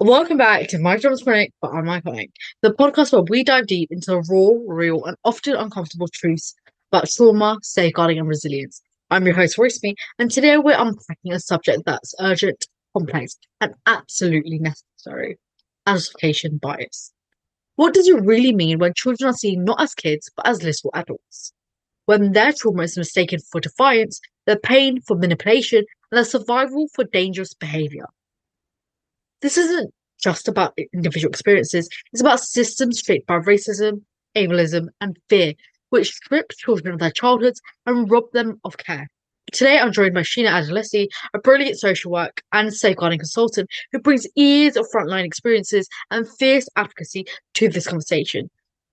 Welcome back to My Drums Clinic, but I'm my clinic, the podcast where we dive deep into the raw, real, and often uncomfortable truths about trauma, safeguarding, and resilience. I'm your host, Roismi, and today we're unpacking a subject that's urgent, complex, and absolutely necessary: adultification bias. What does it really mean when children are seen not as kids, but as little adults? When their trauma is mistaken for defiance, their pain for manipulation, and their survival for dangerous behaviour. This isn't just about individual experiences, it's about systems shaped by racism, ableism, and fear, which strip children of their childhoods and rob them of care. Today, I'm joined by Sheena Adelusi, a brilliant social work and safeguarding consultant who brings years of frontline experiences and fierce advocacy to this conversation.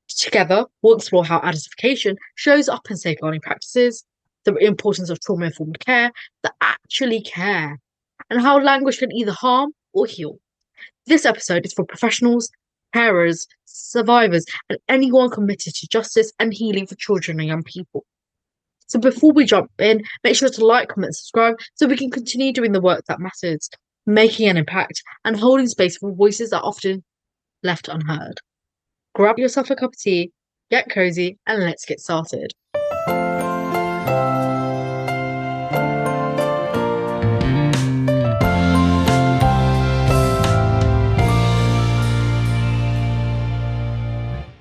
Together, we'll explore how adultification shows up in safeguarding practices, the importance of trauma-informed care, that actually care, and how language can either harm or heal. This episode is for professionals, carers, survivors, and anyone committed to justice and healing for children and young people. So before we jump in, make sure to like, comment, subscribe so we can continue doing the work that matters, making an impact, and holding space for voices that are often left unheard. Grab yourself a cup of tea, get cozy, and let's get started.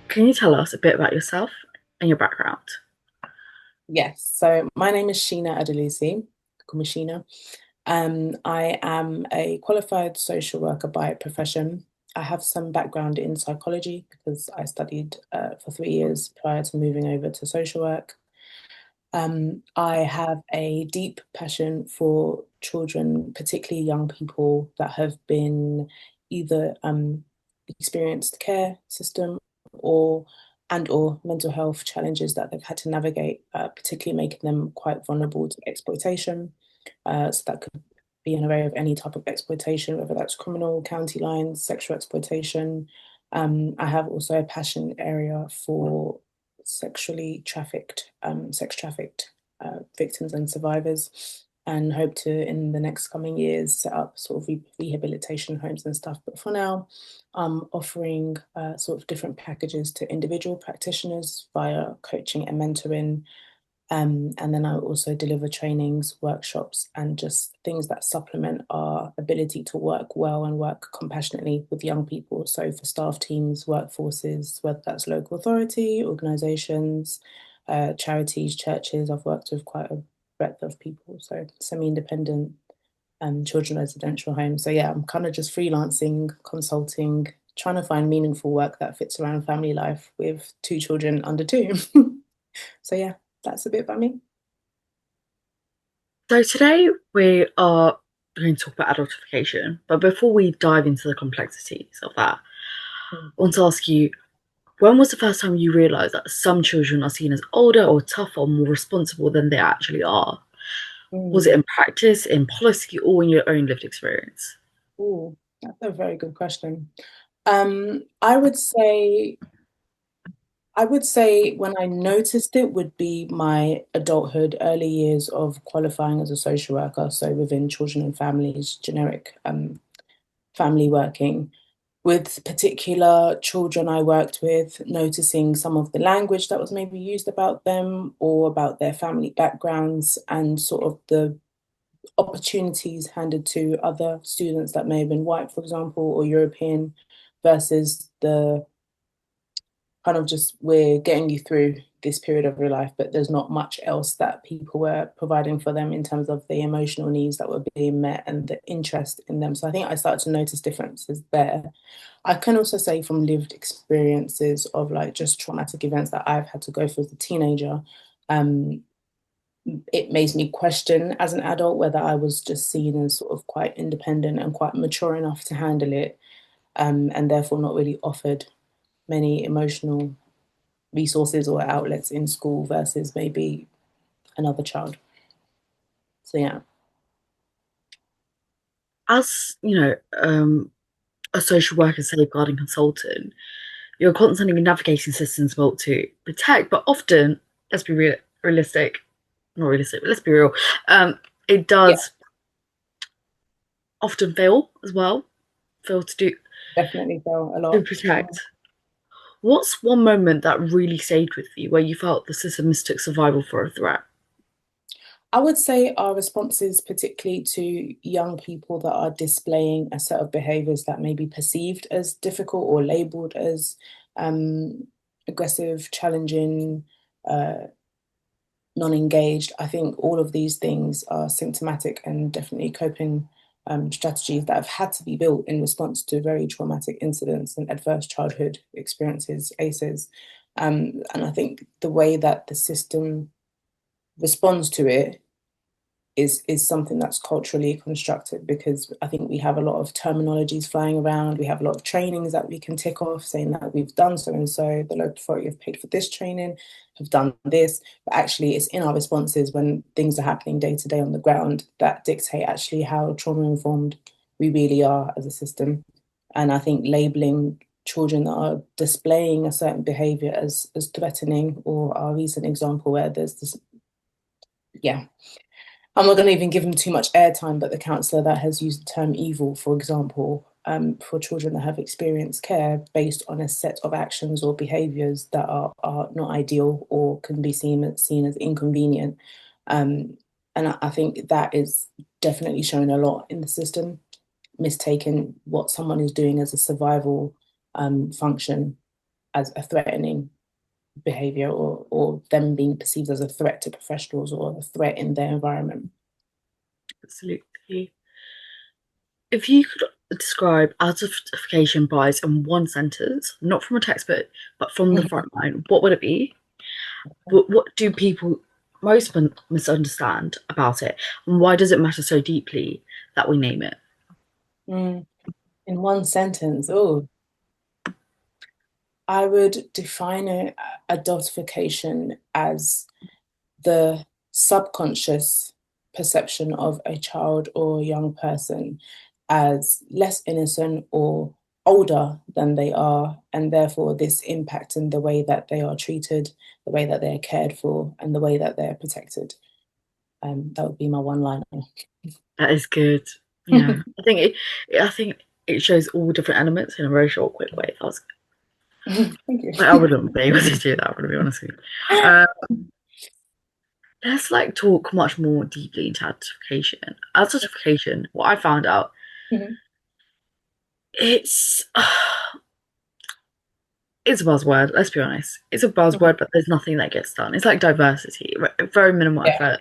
Can you tell us a bit about yourself and your background? Yes, so my name is Sheena Adelusi, call me Sheena. I am a qualified social worker by profession. I have some background in psychology because I studied for 3 years prior to moving over to social work. I have a deep passion for children, particularly young people that have been either experienced care system or or mental health challenges that they've had to navigate, particularly making them quite vulnerable to exploitation. So that could be an array of any type of exploitation, whether that's criminal, county lines, sexual exploitation. I have also a passion area for sexually trafficked, sex trafficked victims and survivors, and hope to, in the next coming years, set up sort of rehabilitation homes and stuff. But for now, offering sort of different packages to individual practitioners via coaching and mentoring. And then I also deliver trainings, workshops, and just things that supplement our ability to work well and work compassionately with young people. So for staff teams, workforces, whether that's local authority, organisations, charities, churches, I've worked with quite a breadth of people. So semi-independent children residential homes. So yeah, I'm kind of just freelancing, consulting, trying to find meaningful work that fits around family life with 2 children under 2. So yeah, that's a bit about me. So today we are going to talk about adultification, but before we dive into the complexities of that, I want to ask you, when was the first time you realised that some children are seen as older or tougher or more responsible than they actually are? Was it Mm. in practice, in policy, or in your own lived experience? Ooh, that's a very good question. Um, I would say I would say when I noticed it would be my adulthood, early years of qualifying as a social worker, so within children and families, generic family working. With particular children I worked with, noticing some of the language that was maybe used about them or about their family backgrounds and sort of the opportunities handed to other students that may have been white, for example, or European, versus the kind of just we're getting you through this period of your life, but there's not much else that people were providing for them in terms of the emotional needs that were being met and the interest in them. So I think I started to notice differences there. I can also say from lived experiences of like just traumatic events that I've had to go through as a teenager, um, it makes me question as an adult whether I was just seen as sort of quite independent and quite mature enough to handle it, and therefore not really offered many emotional resources or outlets in school versus maybe another child. So yeah. As a social worker, safeguarding consultant, you're constantly navigating systems built to protect, but often, let's be realistic, not realistic, but let's be real, it Yeah. does often fail as well. feel to do Definitely felt a to lot. protect. What's one moment that really stayed with you where you felt the system mistook survival for a threat? I would say our responses, particularly to young people that are displaying a set of behaviours that may be perceived as difficult or labelled as um, aggressive, challenging, uh, non-engaged. I think all of these things are symptomatic and definitely coping strategies that have had to be built in response to very traumatic incidents and adverse childhood experiences, ACEs. And I think the way that the system responds to it is something that's culturally constructed, because I think we have a lot of terminologies flying around. We have a lot of trainings that we can tick off saying that we've done so and so, the local authority have paid for this training, have done this, but actually it's in our responses when things are happening day to day on the ground that dictate actually how trauma informed we really are as a system. And I think labeling children that are displaying a certain behavior as threatening, or our recent example where there's this, yeah, I'm not going to even give them too much airtime, but the counsellor that has used the term evil, for example, for children that have experienced care based on a set of actions or behaviours that are not ideal or can be seen as inconvenient. And I think that is definitely shown a lot in the system, mistaking what someone is doing as a survival function as a threatening behaviour, or them being perceived as a threat to professionals or a threat in their environment. Absolutely. If you could describe adultification bias in one sentence, not from a textbook, but from the front line, what would it be? What do people most misunderstand about it? And why does it matter so deeply that we name it? Mm, in one sentence, oh, I would define adultification as the subconscious perception of a child or young person as less innocent or older than they are, and therefore this impacting the way that they are treated, the way that they're cared for, and the way that they're protected. That would be my one liner. That is good. Yeah, I think it shows all different elements in a very short, quick way. Thank you. I wouldn't be able to do that. To be honest with you. Let's like talk much more deeply into adultification. Adultification, what I found out, Mhm. it's it's a buzzword. Let's be honest. It's a Mhm. buzzword, but there's nothing that gets done. It's like diversity, very minimal Yeah, effort.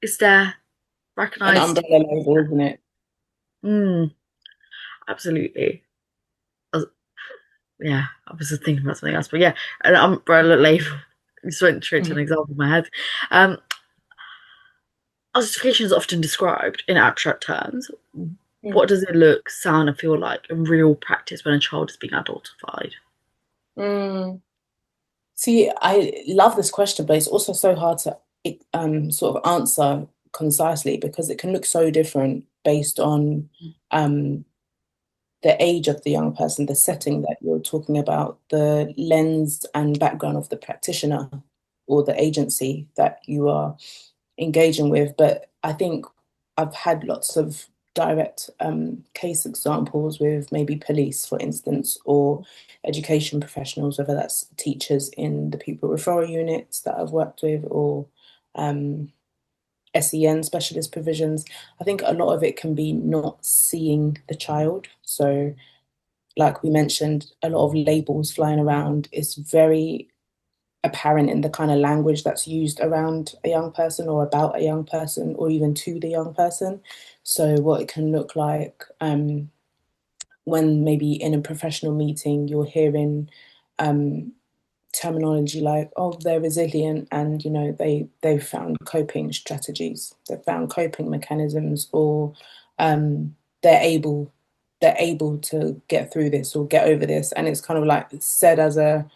It's there, an recognized. umbrella label, isn't it? Mm, absolutely. Yeah, I was just thinking about something else, but yeah, an umbrella label. Just went straight to Mhm. an example in my head. Um, Justification is often described in abstract terms. Mm. What does it look, sound, and feel like in real practice when a child is being adultified? Mm. See, I love this question, but it's also so hard to sort of answer concisely, because it can look so different based on um, the age of the young person, the setting that you're talking about, the lens and background of the practitioner or the agency that you are engaging with. But I think I've had lots of direct case examples with maybe police, for instance, or education professionals, whether that's teachers in the pupil referral units that I've worked with, or um, SEN specialist provisions. I think a lot of it can be not seeing the child. So, like we mentioned, a lot of labels flying around is very apparent in the kind of language that's used around a young person or about a young person or even to the young person. So what it can look like when maybe in a professional meeting you're hearing terminology like, oh, they're resilient, and they've found coping strategies, they've found coping mechanisms, or they're able they're able to get through this or get over this, and it's kind of like it's said as a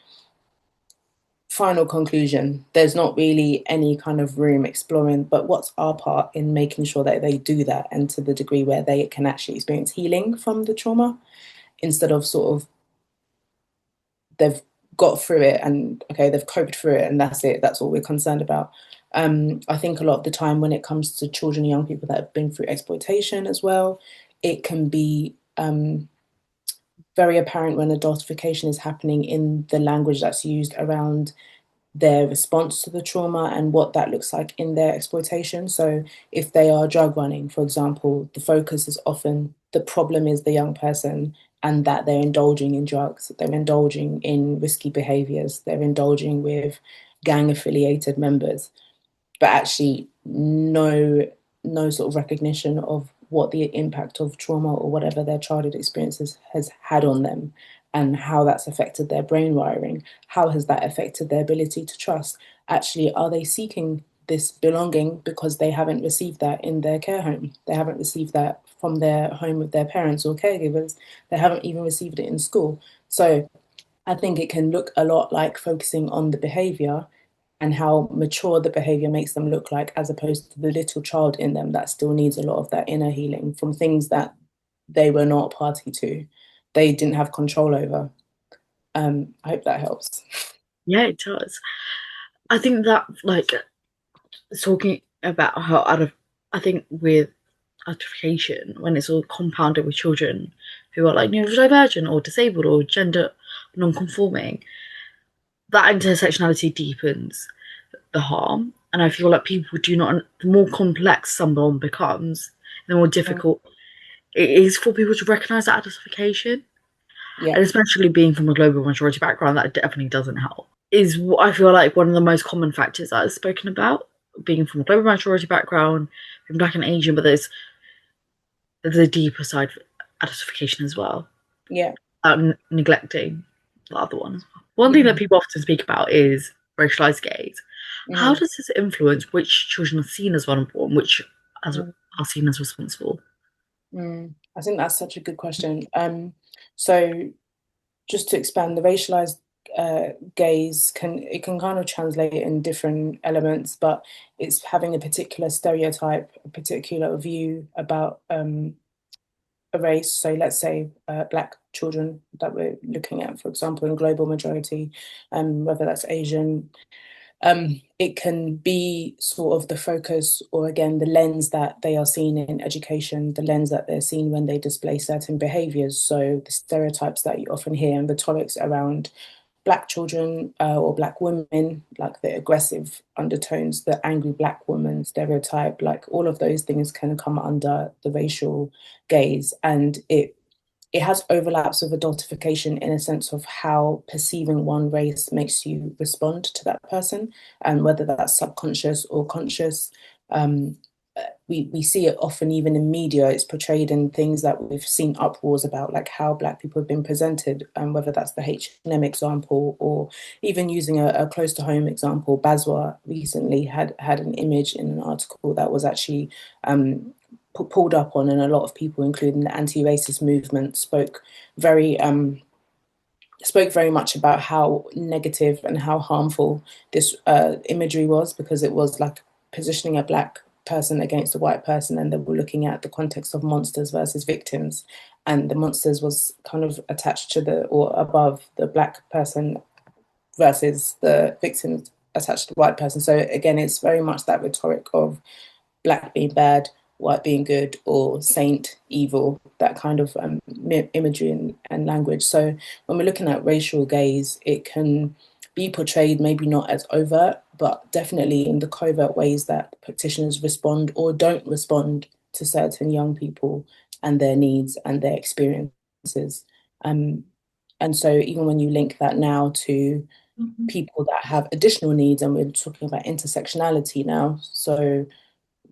final conclusion. There's not really any kind of room exploring, but what's our part in making sure that they do that, and to the degree where they can actually experience healing from the trauma, instead of sort of they've got through it and okay, they've coped through it and that's it, that's all we're concerned about. I think a lot of the time when it comes to children and young people that have been through exploitation as well, it can be very apparent when adultification is happening in the language that's used around their response to the trauma and what that looks like in their exploitation. So if they are drug running, for example, the focus is often the problem is the young person and that they're indulging in drugs, they're indulging in risky behaviors, they're indulging with gang affiliated members, but actually no sort of recognition of what the impact of trauma or whatever their childhood experiences has had on them and how that's affected their brain wiring. How has that affected their ability to trust? Actually, are they seeking this belonging because they haven't received that in their care home? They haven't received that from their home with their parents or caregivers. They haven't even received it in school. So I think it can look a lot like focusing on the behavior and how mature the behavior makes them look like, as opposed to the little child in them that still needs a lot of that inner healing from things that they were not party to, they didn't have control over. I hope that helps. Yeah, it does. I think that, like, talking about how I think with adultification, when it's all compounded with children who are like neurodivergent or disabled or gender non-conforming, that intersectionality deepens the harm. And I feel like people do not, the more complex someone becomes, the more difficult it is for people to recognize that identification. Yeah. And especially being from a global majority background, that definitely doesn't help. Is what I feel like one of the most common factors that is spoken about, being from a global majority background, being Black and Asian, but there's a deeper side of identification as well. Yeah. Neglecting the other ones. One thing that people often speak about is racialized gaze. How does this influence which children are seen as vulnerable and which are seen as responsible? I think that's such a good question. So just to expand, the racialized gaze can kind of translate in different elements, but it's having a particular stereotype, a particular view about a race. So let's say Black children that we're looking at, for example, in global majority, whether that's Asian. It can be sort of the focus, or again, the lens that they are seen in education, the lens that they're seen when they display certain behaviours. So the stereotypes that you often hear and rhetorics around Black children or Black women, like the aggressive undertones, the angry Black woman stereotype, like all of those things can come under the racial gaze, and it has overlaps with adultification in a sense of how perceiving one race makes you respond to that person, and whether that's subconscious or conscious. We see it often even in media. It's portrayed in things that we've seen uproars about, like how Black people have been presented, and whether that's the H&M example, or even using a close to home example. Baswa recently had an image in an article that was actually pulled up on, and a lot of people, including the anti-racist movement, spoke very much about how negative and how harmful this imagery was, because it was like positioning a Black person against a white person, and they were looking at the context of monsters versus victims, and the monsters was kind of attached to the, or above the Black person, versus the victims attached to the white person. So again, it's very much that rhetoric of Black being bad, white being good, or saint, evil, that kind of imagery and language. So when we're looking at racial gaze, it can be portrayed maybe not as overt, but definitely in the covert ways that practitioners respond or don't respond to certain young people and their needs and their experiences. And so even when you link that now to people that have additional needs, and we're talking about intersectionality now, so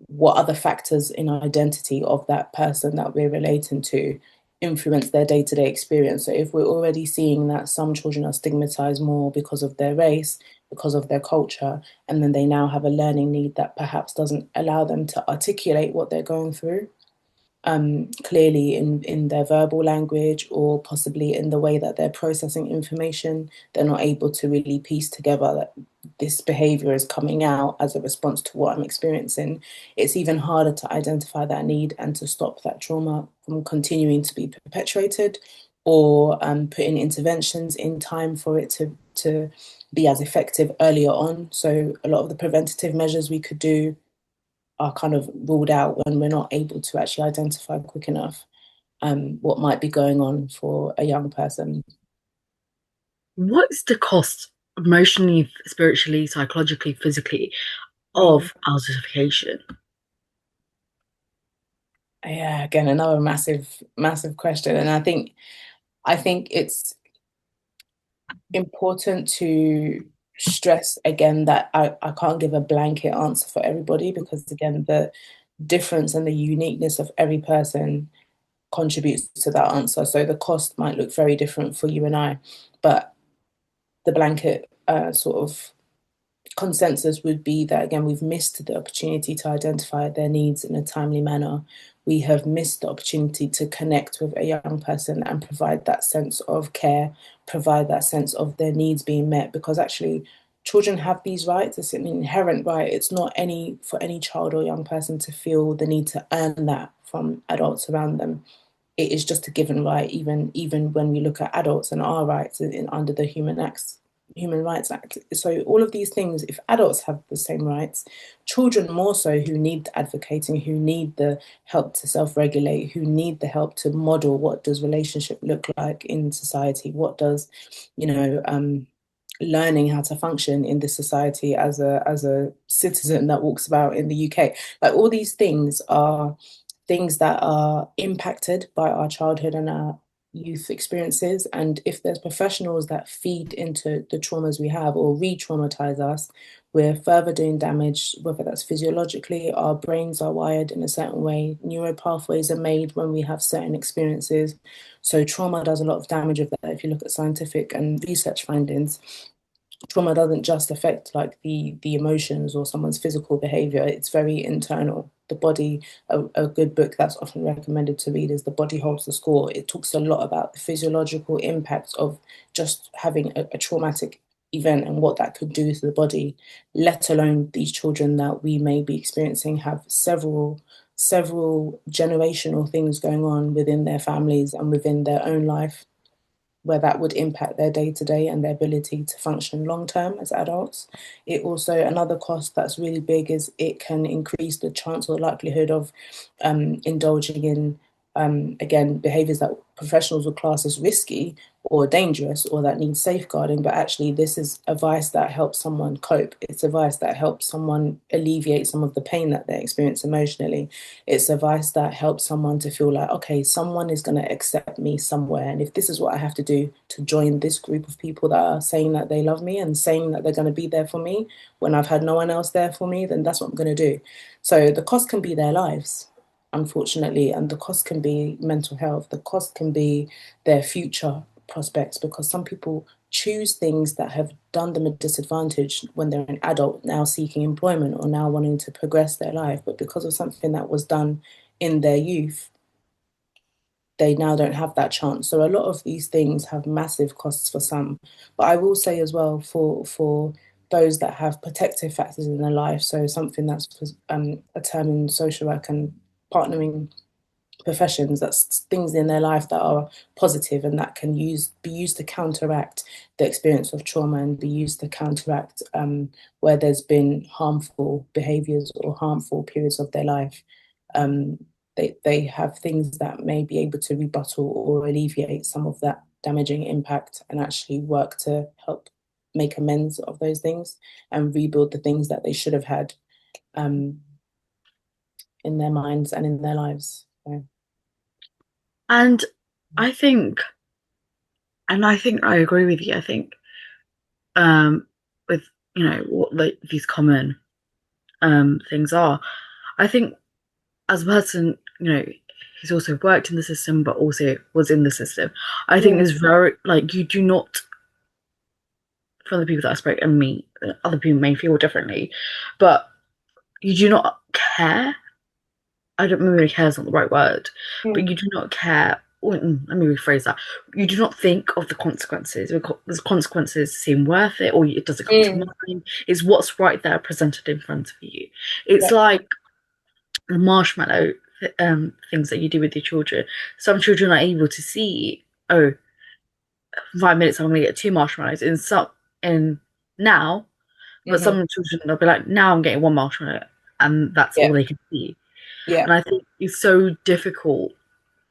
what other factors in identity of that person that we're relating to influence their day-to-day experience. So if we're already seeing that some children are stigmatized more because of their race, because of their culture, and then they now have a learning need that perhaps doesn't allow them to articulate what they're going through clearly in their verbal language, or possibly in the way that they're processing information, they're not able to really piece together that this behavior is coming out as a response to what I'm experiencing. It's even harder to identify that need and to stop that trauma from continuing to be perpetuated, or put in interventions in time for it to be as effective earlier on. So a lot of the preventative measures we could do are kind of ruled out when we're not able to actually identify quick enough. what might be going on for a young person. What is the cost emotionally, spiritually, psychologically, physically Mm. of adultification? Yeah, again, another massive question. And I think it's important to stress again that I can't give a blanket answer for everybody, because again, the difference and the uniqueness of every person contributes to that answer. So the cost might look very different for you and I, but the blanket sort of consensus would be that, again, we've missed the opportunity to identify their needs in a timely manner. We have missed the opportunity to connect with a young person and provide that sense of care, provide that sense of their needs being met, because actually children have these rights. It's an inherent right. It's not any for any child or young person to feel the need to earn that from adults around them. It is just a given right, even when we look at adults and our rights under the Human Rights Act. So all of these things, if adults have the same rights, children more so, who need advocating, who need the help to self-regulate, who need the help to model what does relationship look like in society, what does, you know, learning how to function in this society as a citizen that walks about in the UK. Like, all these things are things that are impacted by our childhood and our youth experiences. And if there's professionals that feed into the traumas we have or re-traumatize us, we're further doing damage, whether that's physiologically, our brains are wired in a certain way, neural pathways are made when we have certain experiences. So trauma does a lot of damage of that. If you look at scientific and research findings, trauma doesn't just affect like the emotions or someone's physical behavior. It's very internal. The body, a good book that's often recommended to read is The Body Holds the Score. It talks a lot about the physiological impacts of just having a traumatic event and what that could do to the body, let alone these children that we may be experiencing have several generational things going on within their families and within their own life, where that would impact their day to day and their ability to function long term as adults. It also, another cost that's really big is it can increase the chance or likelihood of indulging in, again, behaviours that professionals would class as risky or dangerous or that need safeguarding. But actually, this is a vice that helps someone cope. It's a vice that helps someone alleviate some of the pain that they experience emotionally. It's a vice that helps someone to feel like, okay, someone is going to accept me somewhere. And if this is what I have to do to join this group of people that are saying that they love me and saying that they're going to be there for me when I've had no one else there for me, then that's what I'm going to do. So the cost can be their lives, unfortunately, and the cost can be mental health. The cost can be their future prospects, because some people choose things that have done them a disadvantage when they're an adult now seeking employment or now wanting to progress their life. But because of something that was done in their youth, they now don't have that chance. So a lot of these things have massive costs for some. But I will say as well, for those that have protective factors in their life, so something that's a term in social work and partnering professions, that's things in their life that are positive and that can be used to counteract the experience of trauma and be used to counteract where there's been harmful behaviors or harmful periods of their life. Um, they have things that may be able to rebuttal or alleviate some of that damaging impact and actually work to help make amends of those things and rebuild the things that they should have had um, in their minds and in their lives. So. And I think, I think I agree with you. I think, um, with what these common things are. I think as a person, who's also worked in the system but also was in the system, I think Mm, there's very like you do not, from the people that I spoke and me, other people may feel differently, but you do not care. I don't maybe care is not the right word, but mm, you do not care. Let me rephrase that. You do not think of the consequences. The consequences seem worth it, or it doesn't come to mm, mind. It's what's right there presented in front of you. It's yeah, like the marshmallow things that you do with your children. Some children are able to see, oh, 5 minutes I'm going to get two marshmallows in now, but mhm, some children they'll be like, now I'm getting one marshmallow, and that's yeah, all they can see. yeah, And I think it's so difficult.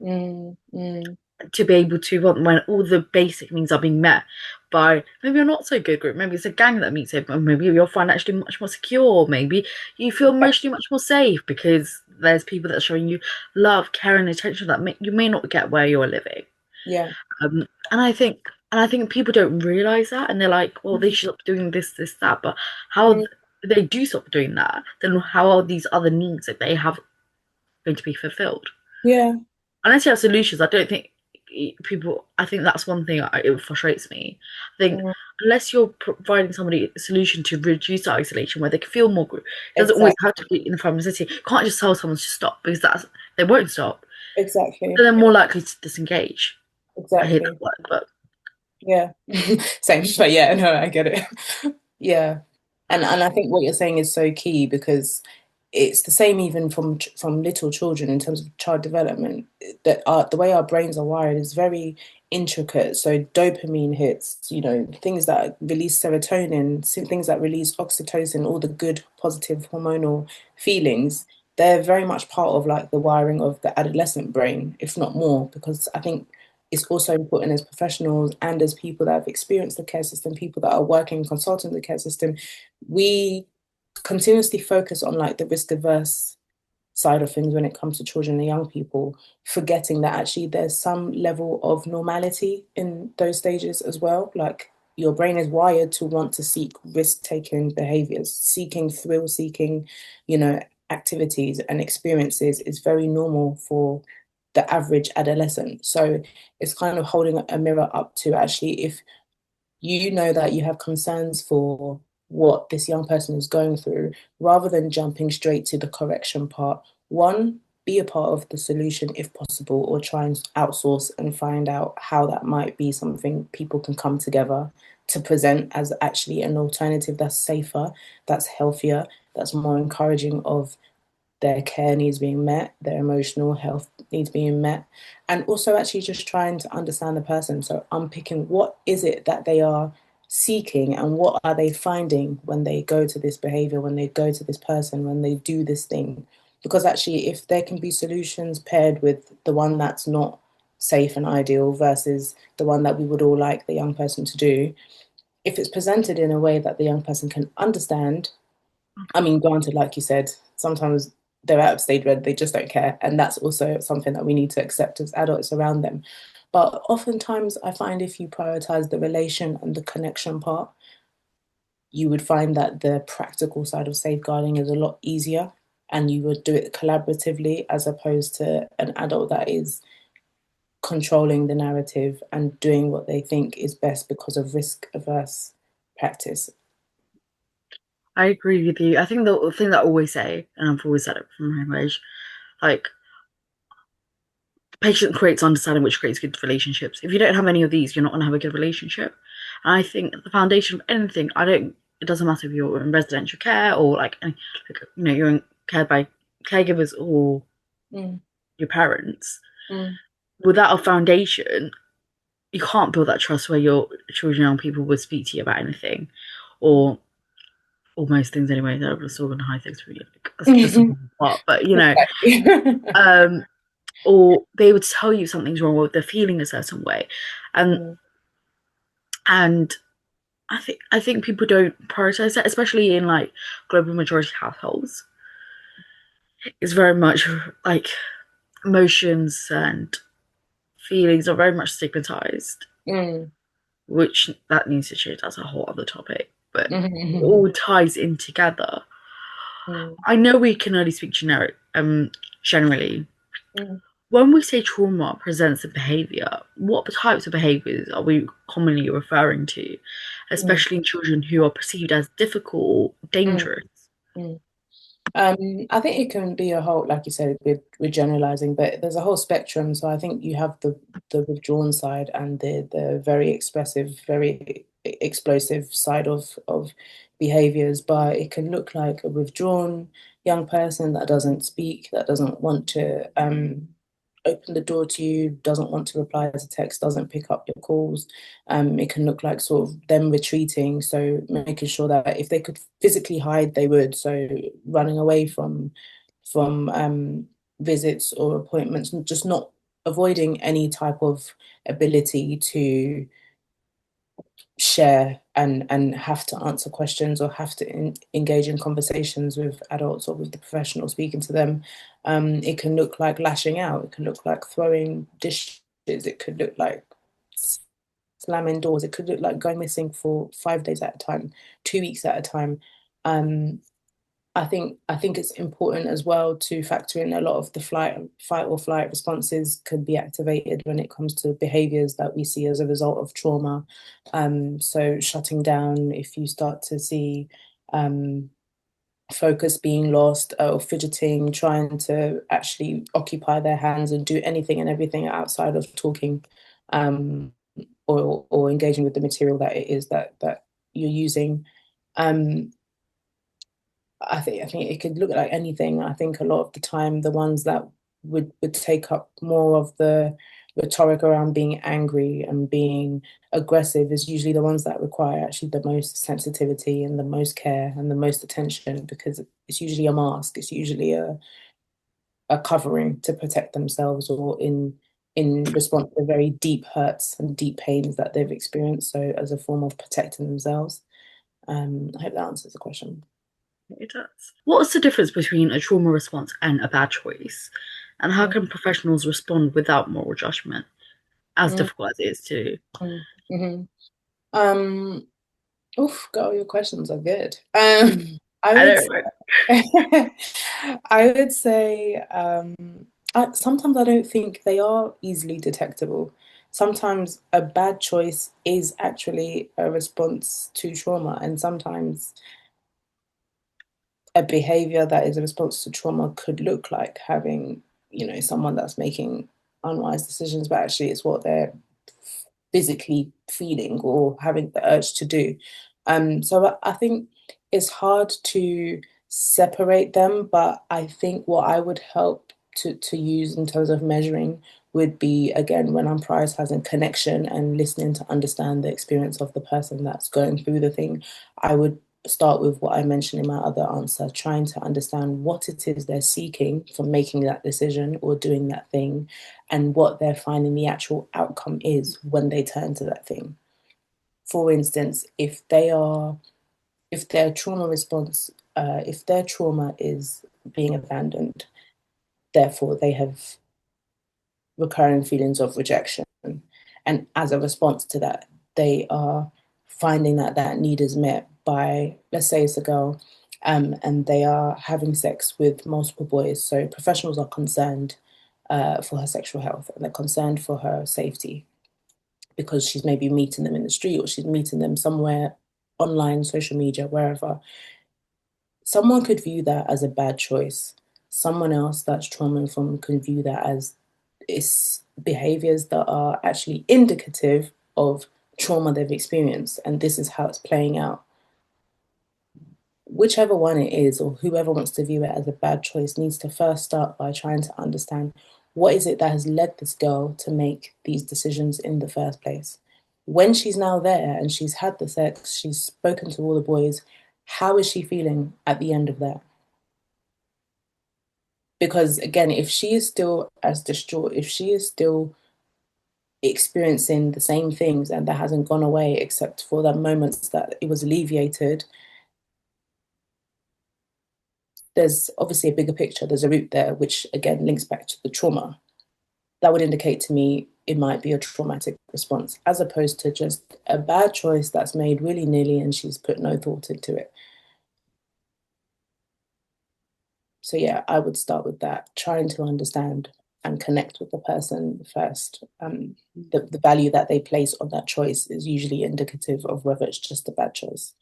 Mm, mm. to be able to want when all the basic needs are being met by maybe a not so good group. Maybe it's a gang that meets it, but maybe you'll find actually much more secure. Maybe you feel emotionally much more safe because there's people that are showing you love, care, and attention that you may not get where you're living. Yeah. And I think people don't realize that, and they're like, well, they should stop doing this, that. But how Mm. they do stop doing that, then how are these other needs that they have going to be fulfilled? Yeah. Unless you have solutions, I don't think people. I think that's one thing it frustrates me. I think Mm. unless you're providing somebody a solution to reduce isolation, where they can feel more, it doesn't always have to Exactly. be in the family city. You can't just tell someone to stop because they won't stop. So Exactly. they're more likely to disengage. I hate that Exactly. word, but Yeah. Same. But yeah, no, I get it. Yeah. And I think what you're saying is so key because it's the same even from little children in terms of child development that the way our brains are wired is very intricate. So dopamine hits, things that release serotonin, things that release oxytocin, all the good positive hormonal feelings, they're very much part of like the wiring of the adolescent brain, if not more, because I think it's also important as professionals and as people that have experienced the care system, people that are working consulting the care system, we continuously focus on like the risk averse side of things when it comes to children and young people, forgetting that actually there's some level of normality in those stages as well. Like your brain is wired to want to seek risk-taking behaviors, seeking thrill-seeking, activities and experiences is very normal for the average adolescent. So it's kind of holding a mirror up to actually if you know that you have concerns for what this young person is going through, rather than jumping straight to the correction part, one, be a part of the solution if possible, or try and outsource and find out how that might be something people can come together to present as actually an alternative that's safer, that's healthier, that's more encouraging of their care needs being met, their emotional health needs being met, and also actually just trying to understand the person. So unpicking what is it that they are seeking and what are they finding when they go to this behavior, when they go to this person, when they do this thing. Because actually, if there can be solutions paired with the one that's not safe and ideal versus the one that we would all like the young person to do, if it's presented in a way that the young person can understand, I mean, granted, like you said, sometimes they're out of stage where they just don't care. And that's also something that we need to accept as adults around them. But oftentimes, I find if you prioritize the relation and the connection part, you would find that the practical side of safeguarding is a lot easier and you would do it collaboratively as opposed to an adult that is controlling the narrative and doing what they think is best because of risk averse practice. I agree with you. I think the thing that I always say, and I've always said it from my young age, like patience creates understanding, which creates good relationships. If you don't have any of these, you're not going to have a good relationship. And I think the foundation of anything, it doesn't matter if you're in residential care or you're cared by caregivers or Mm, your parents. mm, Without a foundation, you can't build that trust where your children, young people would speak to you about anything, or most things anyway. They're just all going to hide things from you. Like, that's just a mm. part, but Exactly. um, or they would tell you something's wrong or they're feeling a certain way, and Mm, and I think people don't prioritize that, especially in like global majority households. It's very much like emotions and feelings are very much stigmatized, mm, which that needs to change. That's a whole other topic, but it mm, all ties in together. mm, I know we can only speak generally. mm, When we say trauma presents a behavior, what types of behaviors are we commonly referring to, mm, especially in children who are perceived as difficult or mm, dangerous? mm. I think it can be a whole, like you said, with generalizing, but there's a whole spectrum. So I think you have the withdrawn side and the very expressive, very explosive side of behaviors. But it can look like a withdrawn young person that doesn't speak, that doesn't want to open the door to you, doesn't want to reply to text, doesn't pick up your calls. It can look like sort of them retreating, so making sure that if they could physically hide, they would. So running away from visits or appointments, just not avoiding any type of ability to share and have to answer questions or have to engage in conversations with adults or with the professional speaking to them. It can look like lashing out. It can look like throwing dishes. It could look like slamming doors. It could look like going missing for 5 days at a time, 2 weeks at a time. I think it's important as well to factor in a lot of the fight or flight responses could be activated when it comes to behaviours that we see as a result of trauma. So shutting down, if you start to see focus being lost or fidgeting, trying to actually occupy their hands and do anything and everything outside of talking, or engaging with the material that it is that you're using. I think it could look like anything. I think a lot of the time, the ones that would take up more of the rhetoric around being angry and being aggressive is usually the ones that require actually the most sensitivity and the most care and the most attention, because it's usually a mask. It's usually a covering to protect themselves, or in response to very deep hurts and deep pains that they've experienced. So as a form of protecting themselves. I hope that answers the question. It does. What's the difference between a trauma response and a bad choice? And how can professionals respond without moral judgment, as difficult as it is to do? Girl, your questions are good. I would say sometimes I don't think they are easily detectable. Sometimes a bad choice is actually a response to trauma, and sometimes a behavior that is a response to trauma could look like having, someone that's making unwise decisions, but actually it's what they're physically feeling or having the urge to do. So I think it's hard to separate them, but I think what I would help to use in terms of measuring would be, again, when I'm prioritizing connection and listening to understand the experience of the person that's going through the thing, I would start with what I mentioned in my other answer, trying to understand what it is they're seeking from making that decision or doing that thing, and what they're finding the actual outcome is when they turn to that thing. For instance, if their trauma response, if their trauma is being abandoned, therefore they have recurring feelings of rejection. And as a response to that, they are finding that that need is met by, let's say it's a girl, and they are having sex with multiple boys. So professionals are concerned for her sexual health, and they're concerned for her safety, because she's maybe meeting them in the street, or she's meeting them somewhere online, social media, wherever. Someone could view that as a bad choice. Someone else that's trauma-informed can view that as it's behaviors that are actually indicative of trauma they've experienced, and this is how it's playing out. Whichever one it is, or whoever wants to view it as a bad choice, needs to first start by trying to understand what is it that has led this girl to make these decisions in the first place. When she's now there and she's had the sex, she's spoken to all the boys, how is she feeling at the end of that? Because again, if she is still as distraught, if she is still experiencing the same things and that hasn't gone away except for the moments that it was alleviated, there's obviously a bigger picture. There's a root there, which again links back to the trauma. That would indicate to me it might be a traumatic response, as opposed to just a bad choice that's made willy-nilly and she's put no thought into it. So yeah, I would start with that, trying to understand and connect with the person first. The value that they place on that choice is usually indicative of whether it's just a bad choice.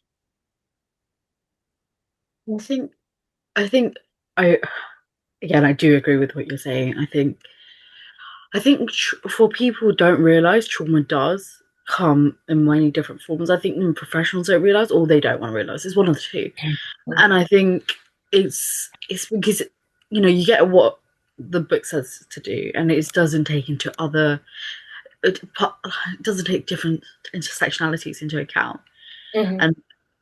I think I do agree with what you're saying. I think for people who don't realize, trauma does come in many different forms. I think when professionals don't realize, or they don't want to realize, it's one of the two. And I think it's because you get what the book says to do, and it doesn't take it doesn't take different intersectionalities into account.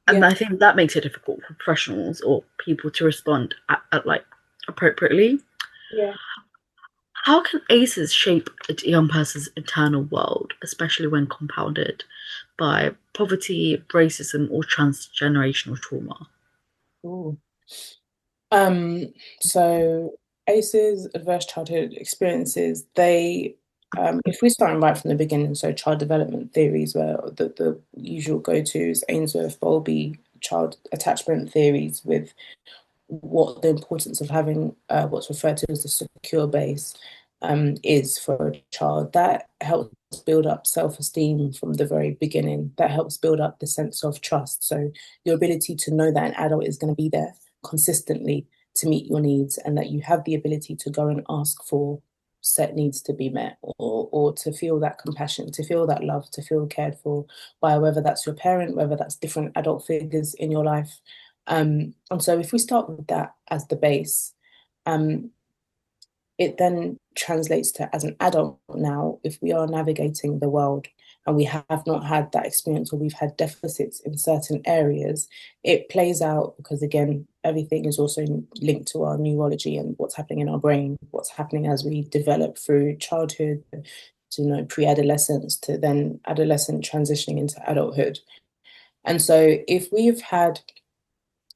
And I think that makes it difficult for professionals or people to respond at like appropriately. Yeah. How can ACEs shape a young person's internal world, especially when compounded by poverty, racism, or transgenerational trauma? Ooh. Um, so ACEs, adverse childhood experiences, if we're starting right from the beginning, so child development theories, where the usual go-tos, Ainsworth, Bowlby, child attachment theories, with what the importance of having what's referred to as the secure base is for a child. That helps build up self-esteem from the very beginning. That helps build up the sense of trust. So your ability to know that an adult is going to be there consistently to meet your needs, and that you have the ability to go and ask for set needs to be met, or to feel that compassion, to feel that love, to feel cared for by whether that's your parent, whether that's different adult figures in your life. And so if we start with that as the base, um, it then translates to, as an adult now, if we are navigating the world and we have not had that experience, or we've had deficits in certain areas, it plays out because, again, everything is also linked to our neurology and what's happening in our brain, what's happening as we develop through childhood to, pre-adolescence, to then adolescent transitioning into adulthood. And so if we've had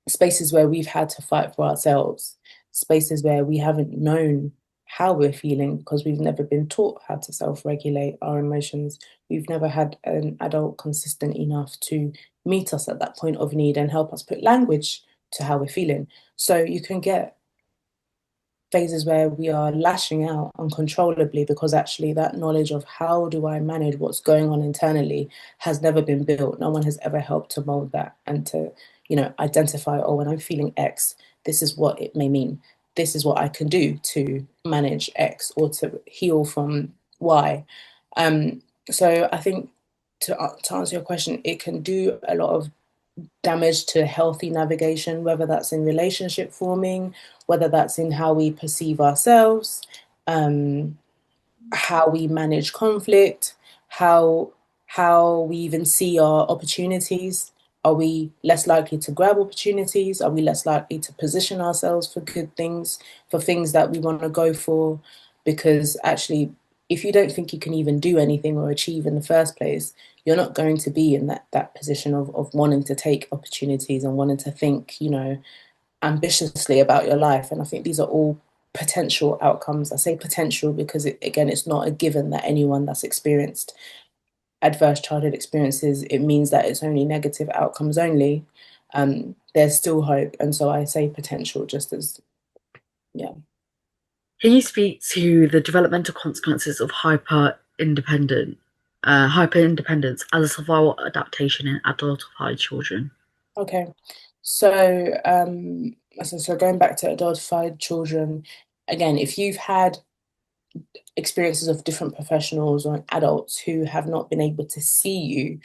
spaces where we've had to fight for ourselves, spaces where we haven't known how we're feeling because we've never been taught how to self-regulate our emotions. We've never had an adult consistent enough to meet us at that point of need and help us put language to how we're feeling. So you can get phases where we are lashing out uncontrollably because actually that knowledge of how do I manage what's going on internally has never been built. No one has ever helped to mold that and to, identify, oh, when I'm feeling X, this is what it may mean. This is what I can do to manage X or to heal from Y. So I think to answer your question, it can do a lot of damage to healthy navigation, whether that's in relationship forming, whether that's in how we perceive ourselves, um, how we manage conflict, how we even see our opportunities. Are we less likely to grab opportunities? Are we less likely to position ourselves for good things, for things that we want to go for? Because actually, if you don't think you can even do anything or achieve in the first place, you're not going to be in that position of wanting to take opportunities and wanting to think, ambitiously about your life. And I think these are all potential outcomes. I say potential because, again, it's not a given that anyone that's experienced adverse childhood experiences, it means that it's only negative outcomes only. There's still hope. And so I say potential just as, yeah. Can you speak to the developmental consequences of hyper independence as a survival adaptation in adultified children? Okay. So going back to adultified children, again, if you've had experiences of different professionals or adults who have not been able to see you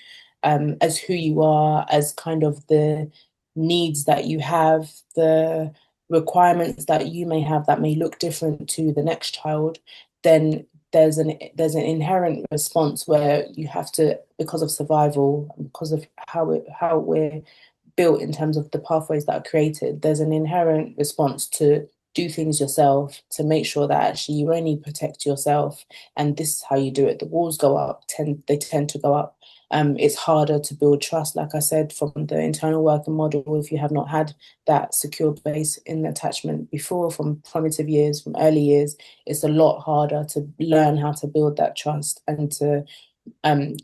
as who you are, as kind of the needs that you have, the requirements that you may have that may look different to the next child, then there's an inherent response where you have to, because of survival, because of how we're built in terms of the pathways that are created, there's an inherent response to do things yourself, to make sure that actually you only protect yourself, and this is how you do it. The walls go up, they tend to go up. It's harder to build trust, like I said, from the internal working model. If you have not had that secure base in attachment before, from formative years, from early years, it's a lot harder to learn how to build that trust and to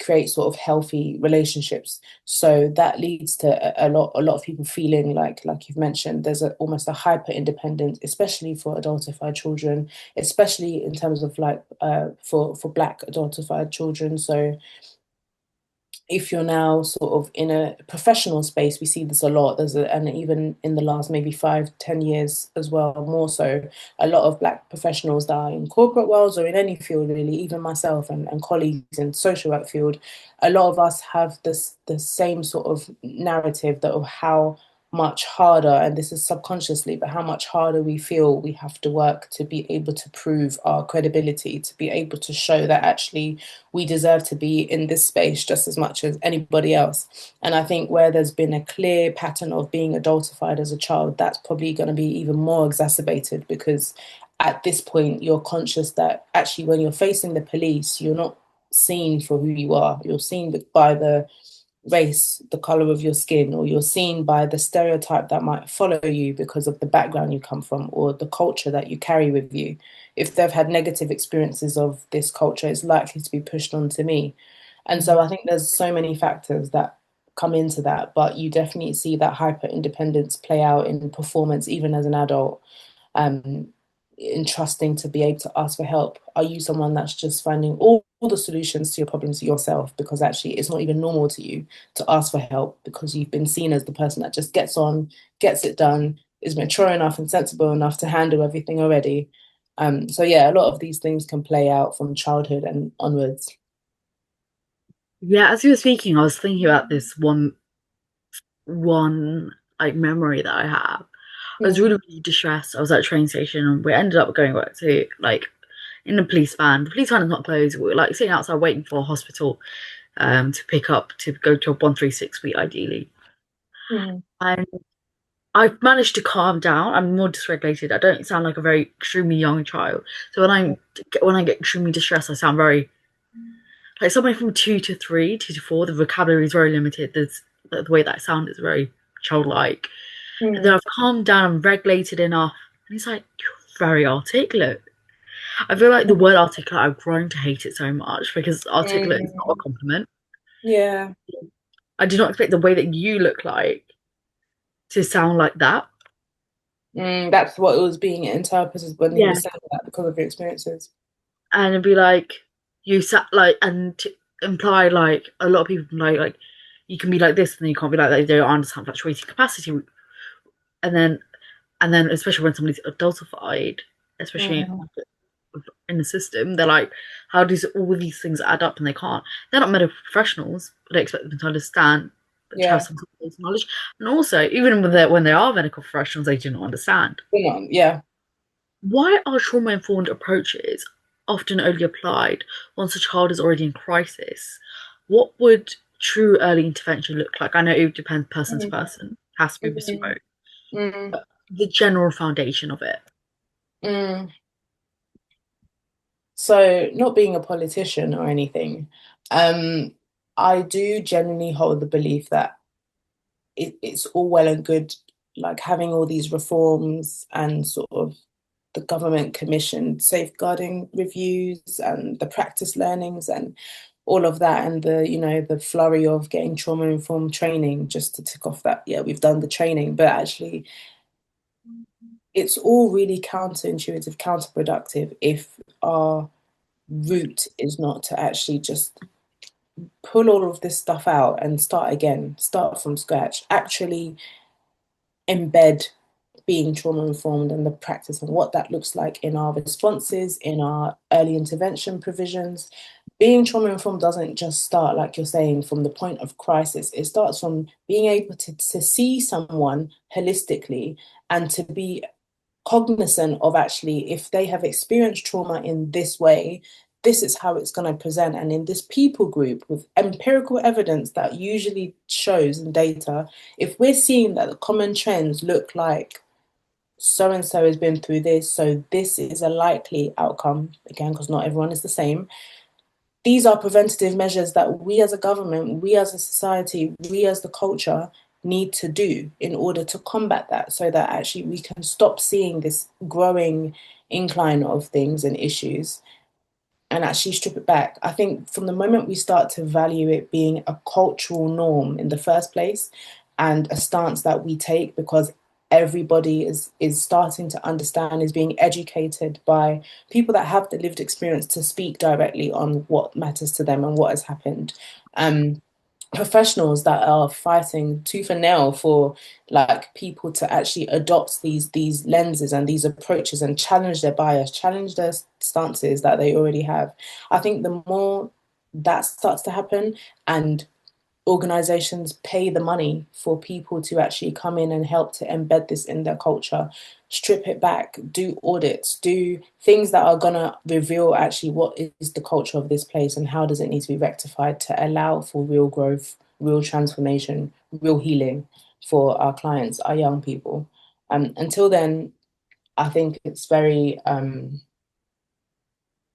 create sort of healthy relationships. So that leads to a lot of people feeling like you've mentioned, there's almost a hyper independence, especially for adultified children, especially in terms of for Black adultified children. So if you're now sort of in a professional space, we see this a lot. And even in the last maybe 5-10 years as well, more so, a lot of Black professionals that are in corporate worlds or in any field really, even myself and colleagues in social work field, a lot of us have the same sort of narrative that of how much harder, and this is subconsciously, but how much harder we feel we have to work to be able to prove our credibility, to be able to show that actually we deserve to be in this space just as much as anybody else. And I think where there's been a clear pattern of being adultified as a child, that's probably going to be even more exacerbated because at this point, you're conscious that actually when you're facing the police, you're not seen for who you are. You're seen by the race, the color of your skin, or you're seen by the stereotype that might follow you because of the background you come from or the culture that you carry with you. If they've had negative experiences of this culture, it's likely to be pushed onto me. And so I think there's so many factors that come into that, but you definitely see that hyper independence play out in performance, even as an adult. Um, in trusting to be able to ask for help? Are you someone that's just finding all the solutions to your problems yourself? Because actually, it's not even normal to you to ask for help because you've been seen as the person that just gets on, gets it done, is mature enough and sensible enough to handle everything already. So yeah, a lot of these things can play out from childhood and onwards. Yeah, as you were speaking, I was thinking about this one like memory that I have. I was Mm, really, really distressed. I was at a train station and we ended up going back to like in the police van. The police van is not closed. We were like sitting outside waiting for a hospital to pick up to go to a 136 suite ideally. mm, And I've managed to calm down. I'm more dysregulated. I don't sound like a very extremely young child. So when I get extremely distressed, I sound very like somewhere from 2 to 4. The vocabulary is very limited. The way that I sound is very childlike. And then mm, I've calmed down and regulated enough. And he's like, "You're very articulate." I feel like the word articulate, I've grown to hate it so much because articulate is not a mm. compliment. Yeah. I do not expect the way that you look like to sound like that. That's what it was being interpreted when you were Yeah. saying that because of your experiences. And it'd be like, you sat like, and to imply like, a lot of people like, you can be like this and then you can't be like that. They don't understand fluctuating capacity. And then, especially when somebody's adultified, especially Mm, in the system, they're like, how does all these things add up? And they can't. They're not medical professionals, but I expect them to understand, but to have yeah. some sort of basic knowledge. And also, even when they are medical professionals, they do not understand. Yeah. Why are trauma informed approaches often only applied once a child is already in crisis? What would true early intervention look like? I know it depends person to Mm, person, has to be mm, bespoke, mm, but the general foundation of it. mm. So, not being a politician or anything, um, I do genuinely hold the belief that it's all well and good, like having all these reforms and sort of the government commissioned safeguarding reviews and the practice learnings and all of that, and the flurry of getting trauma informed training just to tick off that, yeah, we've done the training, but actually it's all really counterintuitive, counterproductive if our route is not to actually just pull all of this stuff out and start again, start from scratch, actually embed being trauma informed and the practice and what that looks like in our responses, in our early intervention provisions. Being trauma informed doesn't just start, like you're saying, from the point of crisis. It starts from being able to see someone holistically and to be cognizant of actually if they have experienced trauma in this way, this is how it's going to present. And in this people group with empirical evidence that usually shows in data, if we're seeing that the common trends look like so and so has been through this, so this is a likely outcome, again, because not everyone is the same. These are preventative measures that we as a government, we as a society, we as the culture need to do in order to combat that so that actually we can stop seeing this growing incline of things and issues and actually strip it back. I think from the moment we start to value it being a cultural norm in the first place and a stance that we take because everybody is starting to understand, is being educated by people that have the lived experience to speak directly on what matters to them and what has happened. Professionals that are fighting tooth and nail for like people to actually adopt these lenses and these approaches and challenge their bias, challenge their stances that they already have. I think the more that starts to happen and organizations pay the money for people to actually come in and help to embed this in their culture, strip it back, do audits, do things that are going to reveal actually what is the culture of this place and how does it need to be rectified to allow for real growth, real transformation, real healing for our clients, our young people. Until then, I think it's very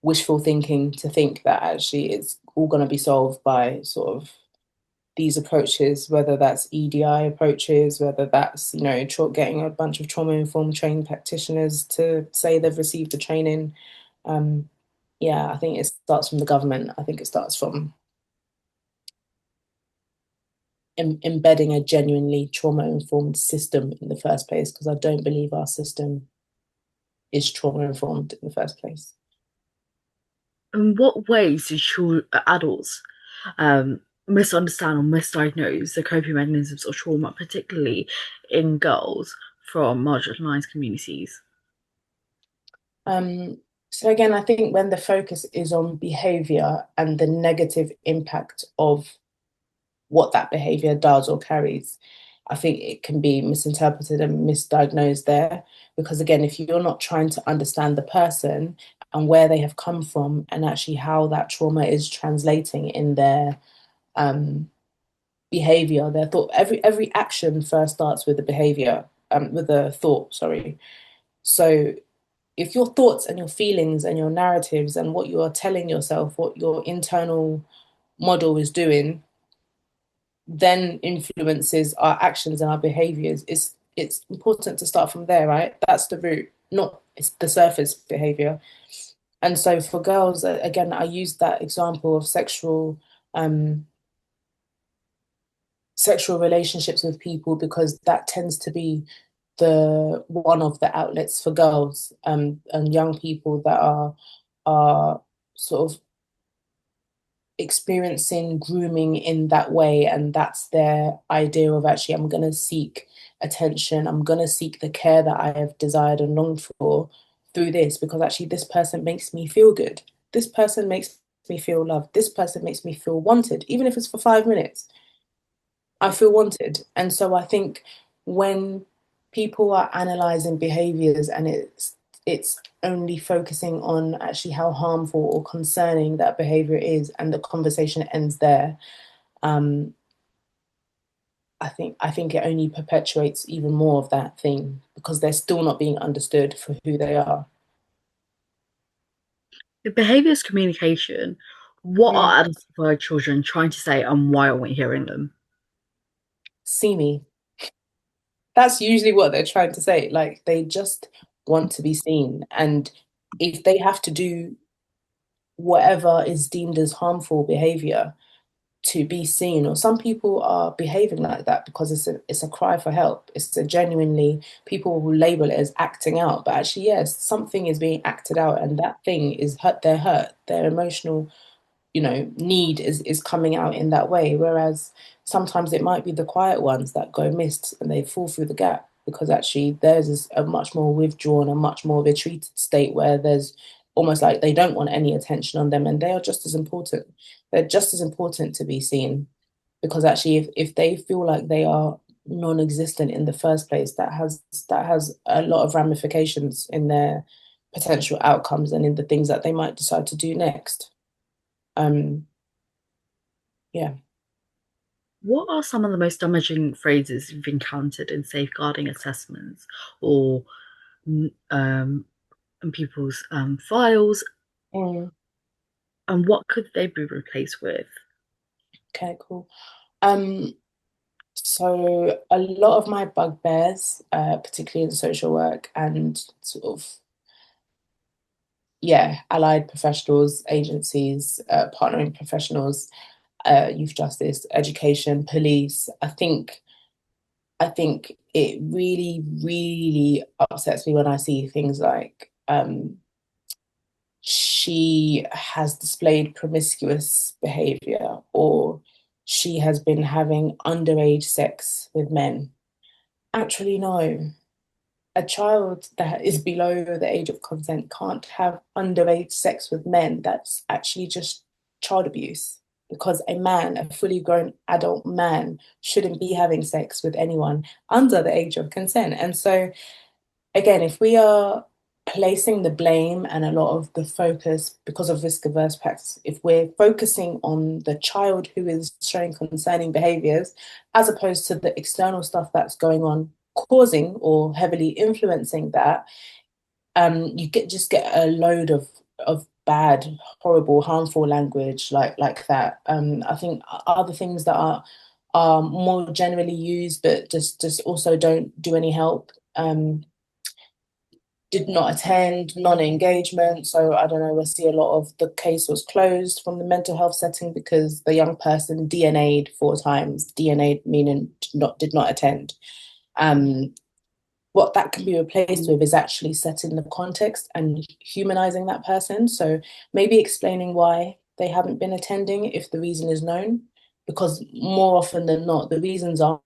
wishful thinking to think that actually it's all going to be solved by sort of these approaches, whether that's EDI approaches, whether that's, getting a bunch of trauma-informed trained practitioners to say they've received the training. Yeah, I think it starts from the government. I think it starts from embedding a genuinely trauma-informed system in the first place, because I don't believe our system is trauma-informed in the first place. In what ways do adults misunderstand or misdiagnose the coping mechanisms of trauma, particularly in girls from marginalised communities? So again, I think when the focus is on behaviour and the negative impact of what that behaviour does or carries, I think it can be misinterpreted and misdiagnosed there. Because again, if you're not trying to understand the person and where they have come from and actually how that trauma is translating in their behaviour, their thought, every action first starts with the behaviour, with the thought, sorry. So if your thoughts and your feelings and your narratives and what you are telling yourself, what your internal model is doing, then influences our actions and our behaviors. It's important to start from there, right? That's the root, not it's the surface behavior. And so for girls, again, I use that example of sexual relationships with people, because that tends to be the one of the outlets for girls, and young people that are sort of experiencing grooming in that way, and that's their idea of actually, I'm going to seek attention, I'm going to seek the care that I have desired and longed for through this, because actually this person makes me feel good, this person makes me feel loved, this person makes me feel wanted, even if it's for 5 minutes. I feel wanted. And so I think when people are analyzing behaviors and it's only focusing on actually how harmful or concerning that behavior is, and the conversation ends there, I think it only perpetuates even more of that thing, because they're still not being understood for who they are. If behaviour is communication, what Mm. are adultified children trying to say and why aren't we hearing them? See me. That's usually what they're trying to say. Like, they just want to be seen. And if they have to do whatever is deemed as harmful behavior to be seen, or some people are behaving like that because it's a cry for help, it's a genuinely, people will label it as acting out, but actually yes, something is being acted out, and that thing is hurt, their emotional need is coming out in that way. Whereas sometimes it might be the quiet ones that go missed and they fall through the gap, because actually theirs is a much more withdrawn and much more retreated state, where there's almost like they don't want any attention on them, and they are just as important. They're just as important to be seen, because actually if they feel like they are non-existent in the first place, that has a lot of ramifications in their potential outcomes and in the things that they might decide to do next. um yeah. What are some of the most damaging phrases you've encountered in safeguarding assessments or in people's files, Mm, and what could they be replaced with? okay, cool. So a lot of my bugbears, particularly in social work and sort of, yeah, allied professionals, agencies, partnering professionals, youth justice, education, police, I think it really, really upsets me when I see things like, she has displayed promiscuous behavior, or she has been having underage sex with men. Actually, no. A child that is below the age of consent can't have underage sex with men. That's actually just child abuse. Because a man, a fully grown adult man, shouldn't be having sex with anyone under the age of consent. And so, again, if we are placing the blame and a lot of the focus, because of risk averse practice, if we're focusing on the child who is showing concerning behaviors, as opposed to the external stuff that's going on, causing or heavily influencing that, you just get a load of bad, horrible, harmful language like that. I think other things that are more generally used, but just also don't do any help. Did not attend, non-engagement. So I don't know, we see a lot of the case was closed from the mental health setting because the young person DNA'd 4 times. DNA'd meaning did not attend. Um, what that can be replaced with is actually setting the context and humanizing that person. So maybe explaining why they haven't been attending if the reason is known, because more often than not, the reasons are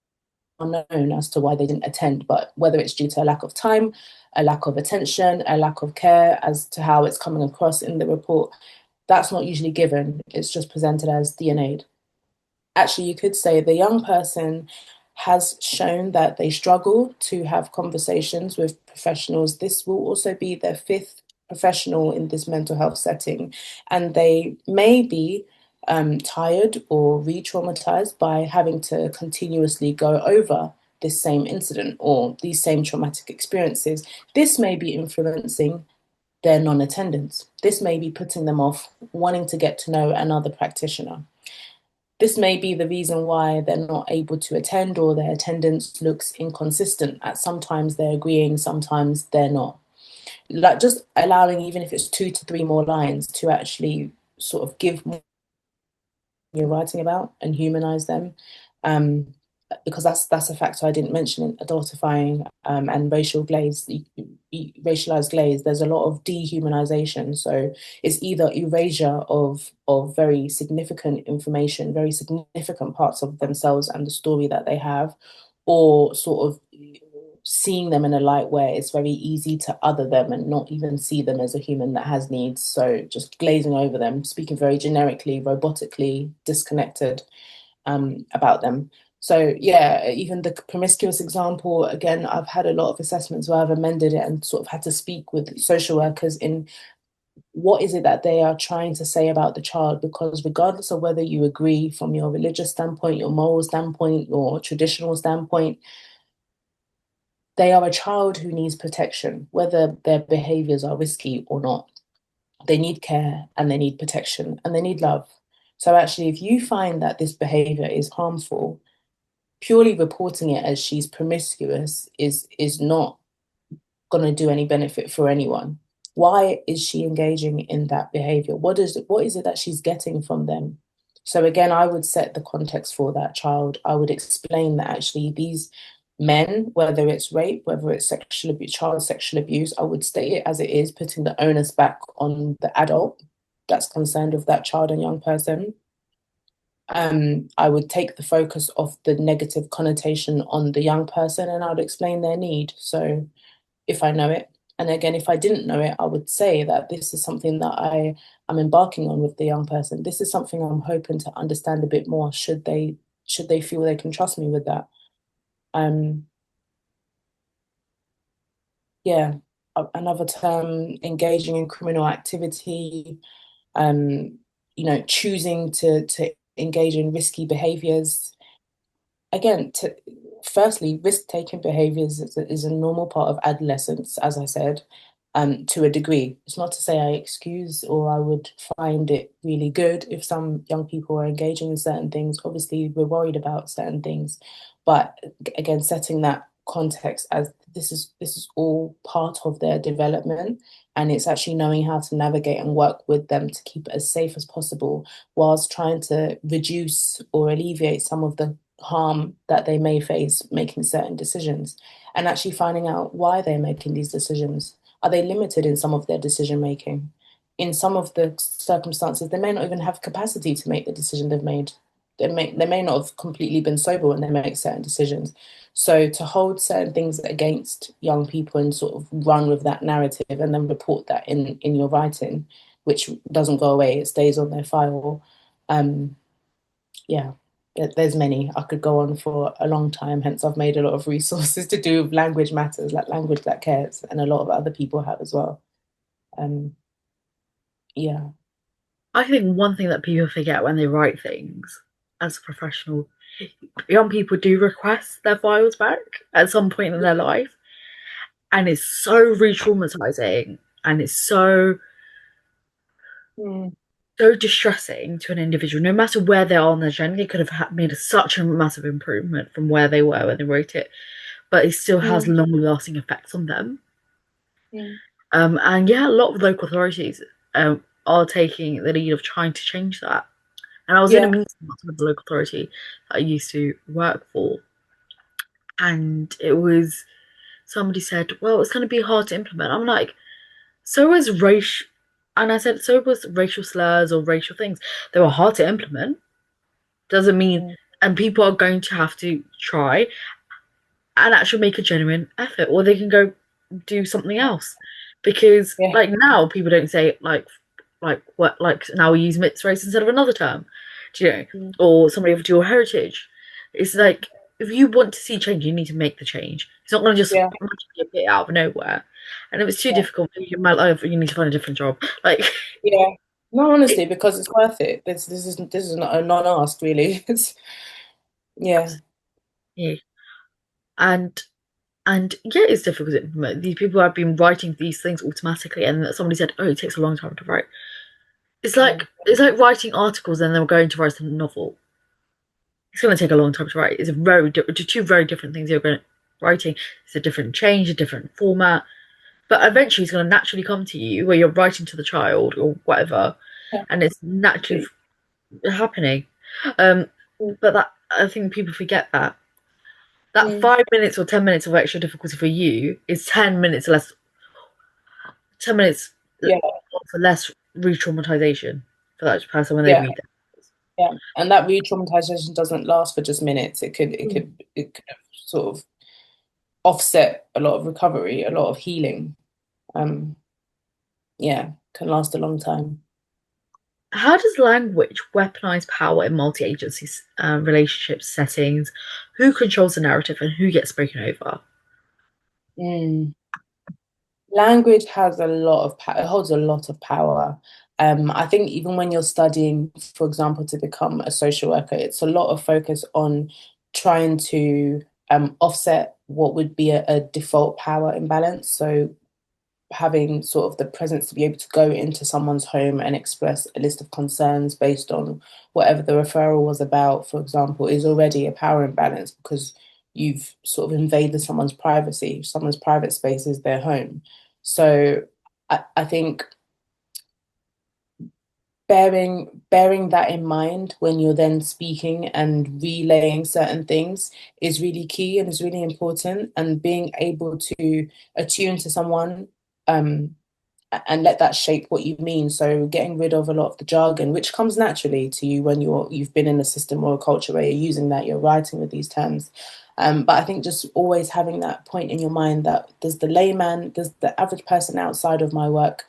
known as to why they didn't attend, but whether it's due to a lack of time, a lack of attention, a lack of care as to how it's coming across in the report, that's not usually given. It's just presented as DNA'd. Actually, you could say the young person has shown that they struggle to have conversations with professionals. This will also be their fifth professional in this mental health setting, and they may be tired or re traumatized by having to continuously go over this same incident or these same traumatic experiences. This may be influencing their non attendance. This may be putting them off wanting to get to know another practitioner. This may be the reason why they're not able to attend or their attendance looks inconsistent. At sometimes they're agreeing, sometimes they're not. Like just allowing, even if it's 2 to 3 more lines, to actually sort of give more you're writing about and humanize them. Um, because that's a factor I didn't mention in adultifying and racialized glaze. There's a lot of dehumanization. So it's either erasure of very significant information, very significant parts of themselves and the story that they have, or sort of seeing them in a light where it's very easy to other them and not even see them as a human that has needs. So just glazing over them, speaking very generically, robotically, disconnected about them. So yeah, even the promiscuous example, again, I've had a lot of assessments where I've amended it and sort of had to speak with social workers in what is it that they are trying to say about the child, because regardless of whether you agree from your religious standpoint, your moral standpoint, your traditional standpoint, they are a child who needs protection, whether their behaviors are risky or not. They need care and they need protection and they need love. So actually, if you find that this behavior is harmful, purely reporting it as she's promiscuous is not going to do any benefit for anyone. Why is she engaging in that behavior? What is it that she's getting from them? So again, I would set the context for that child. I would explain that actually these men, whether it's rape, whether it's sexual abuse, child sexual abuse, I would state it as it is, putting the onus back on the adult that's concerned with that child and young person. I would take the focus off the negative connotation on the young person and I would explain their need. So if I know it, and again, if I didn't know it, I would say that this is something that I am embarking on with the young person. This is something I'm hoping to understand a bit more. Should they feel they can trust me with that? Um, yeah, another term, engaging in criminal activity, um, choosing to engage in risky behaviors. Again, firstly, risk-taking behaviors is a normal part of adolescence, as I said, to a degree. It's not to say I excuse or I would find it really good if some young people are engaging in certain things. Obviously, we're worried about certain things, but again, setting that context as this is all part of their development, and it's actually knowing how to navigate and work with them to keep it as safe as possible, whilst trying to reduce or alleviate some of the harm that they may face making certain decisions, and actually finding out why they're making these decisions. Are they limited in some of their decision making? In some of the circumstances, they may not even have capacity to make the decision they've made. They may not have completely been sober when they make certain decisions. So to hold certain things against young people and sort of run with that narrative and then report that in your writing, which doesn't go away, it stays on their file. Yeah, there's many. I could go on for a long time, hence I've made a lot of resources to do with language matters, like language that cares, and a lot of other people have as well. Um, yeah. I think one thing that people forget when they write things as a professional, young people do request their files back at some point in their life. and it's so re-traumatizing, and it's so Mm. distressing to an individual, no matter where they are on their journey. They could have made such a massive improvement from where they were when they wrote it, but it still has Mm. long-lasting effects on them. Mm. And yeah, a lot of local authorities are taking the lead of trying to change that. And I was in a Yeah. meeting with the local authority that I used to work for, and it was somebody said, "Well, it's going to be hard to implement." I'm like, "So is race," and I said, "So was racial slurs or racial things. They were hard to implement. Doesn't mean, Mm. and people are going to have to try and actually make a genuine effort, or they can go do something else." Because Yeah. like now, people don't say like what like now we use mixed race instead of another term, do you know, Mm. or somebody of dual heritage. It's like if you want to see change, you need to make the change. It's not going to just Yeah. magically appear out of nowhere. And if it's too Yeah. difficult, maybe in my life, you need to find a different job. Like, Yeah. No, honestly, it, because it's worth it. This is not a non-asked, really. It's, yeah. yeah. and and yeah, it's difficult to implement. These people have been writing these things automatically, and somebody said, "Oh, it takes a long time to write." Mm. It's like writing articles and then going to write a novel. It's going to take a long time to write. It's two very different things. You're going to writing. It's a different change, a different format, but eventually it's going to naturally come to you where you're writing to the child or whatever, Yeah. and it's naturally happening. Um, Mm. but that I think people forget that Mm. 5 minutes or 10 minutes of extra difficulty for you is 10 minutes less, 10 minutes Yeah. for less re-traumatization for that person when they Yeah. read it. Yeah. And that re-traumatization doesn't last for just minutes. It could it Mm. could it could sort of offset a lot of recovery, a lot of healing. Um, yeah, can last a long time. How does language weaponize power in multi-agency relationship settings? Who controls the narrative and who gets spoken over? Mm. Language has a lot of power, it holds a lot of power. I think even when you're studying, for example, to become a social worker, it's a lot of focus on trying to offset what would be a default power imbalance. So having sort of the presence to be able to go into someone's home and express a list of concerns based on whatever the referral was about, for example, is already a power imbalance because you've sort of invaded someone's privacy. Someone's private space is their home. So I think bearing that in mind when you're then speaking and relaying certain things is really key and is really important. And being able to attune to someone um, and let that shape what you mean. So getting rid of a lot of the jargon, which comes naturally to you when you've been in a system or a culture where you're using that, you're writing with these terms. But I think just always having that point in your mind that does the layman, does the average person outside of my work,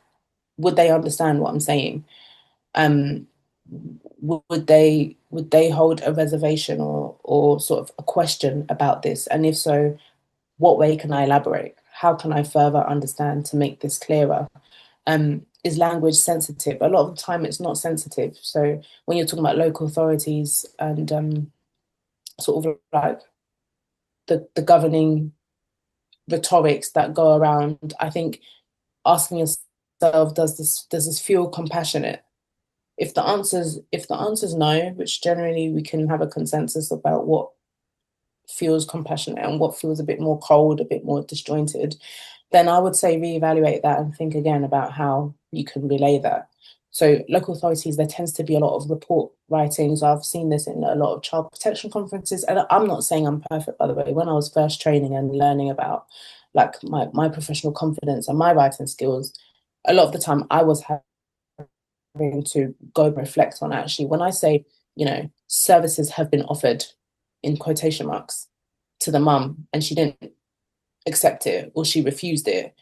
would they understand what I'm saying? Um, would they hold a reservation or sort of a question about this? And if so, what way can I elaborate? How can I further understand to make this clearer? Is language sensitive? A lot of the time it's not sensitive. So when you're talking about local authorities and sort of like the governing rhetorics that go around, I think asking yourself, does this feel compassionate? If the answer's no, which generally we can have a consensus about what feels compassionate and what feels a bit more cold, a bit more disjointed, then I would say reevaluate that and think again about how you can relay that. So local authorities, there tends to be a lot of report writings. I've seen this in a lot of child protection conferences. And I'm not saying I'm perfect, by the way. When I was first training and learning about like my professional confidence and my writing skills, a lot of the time I was having to go and reflect on actually when I say, services have been offered in quotation marks to the mum and she didn't accept it or she refused it.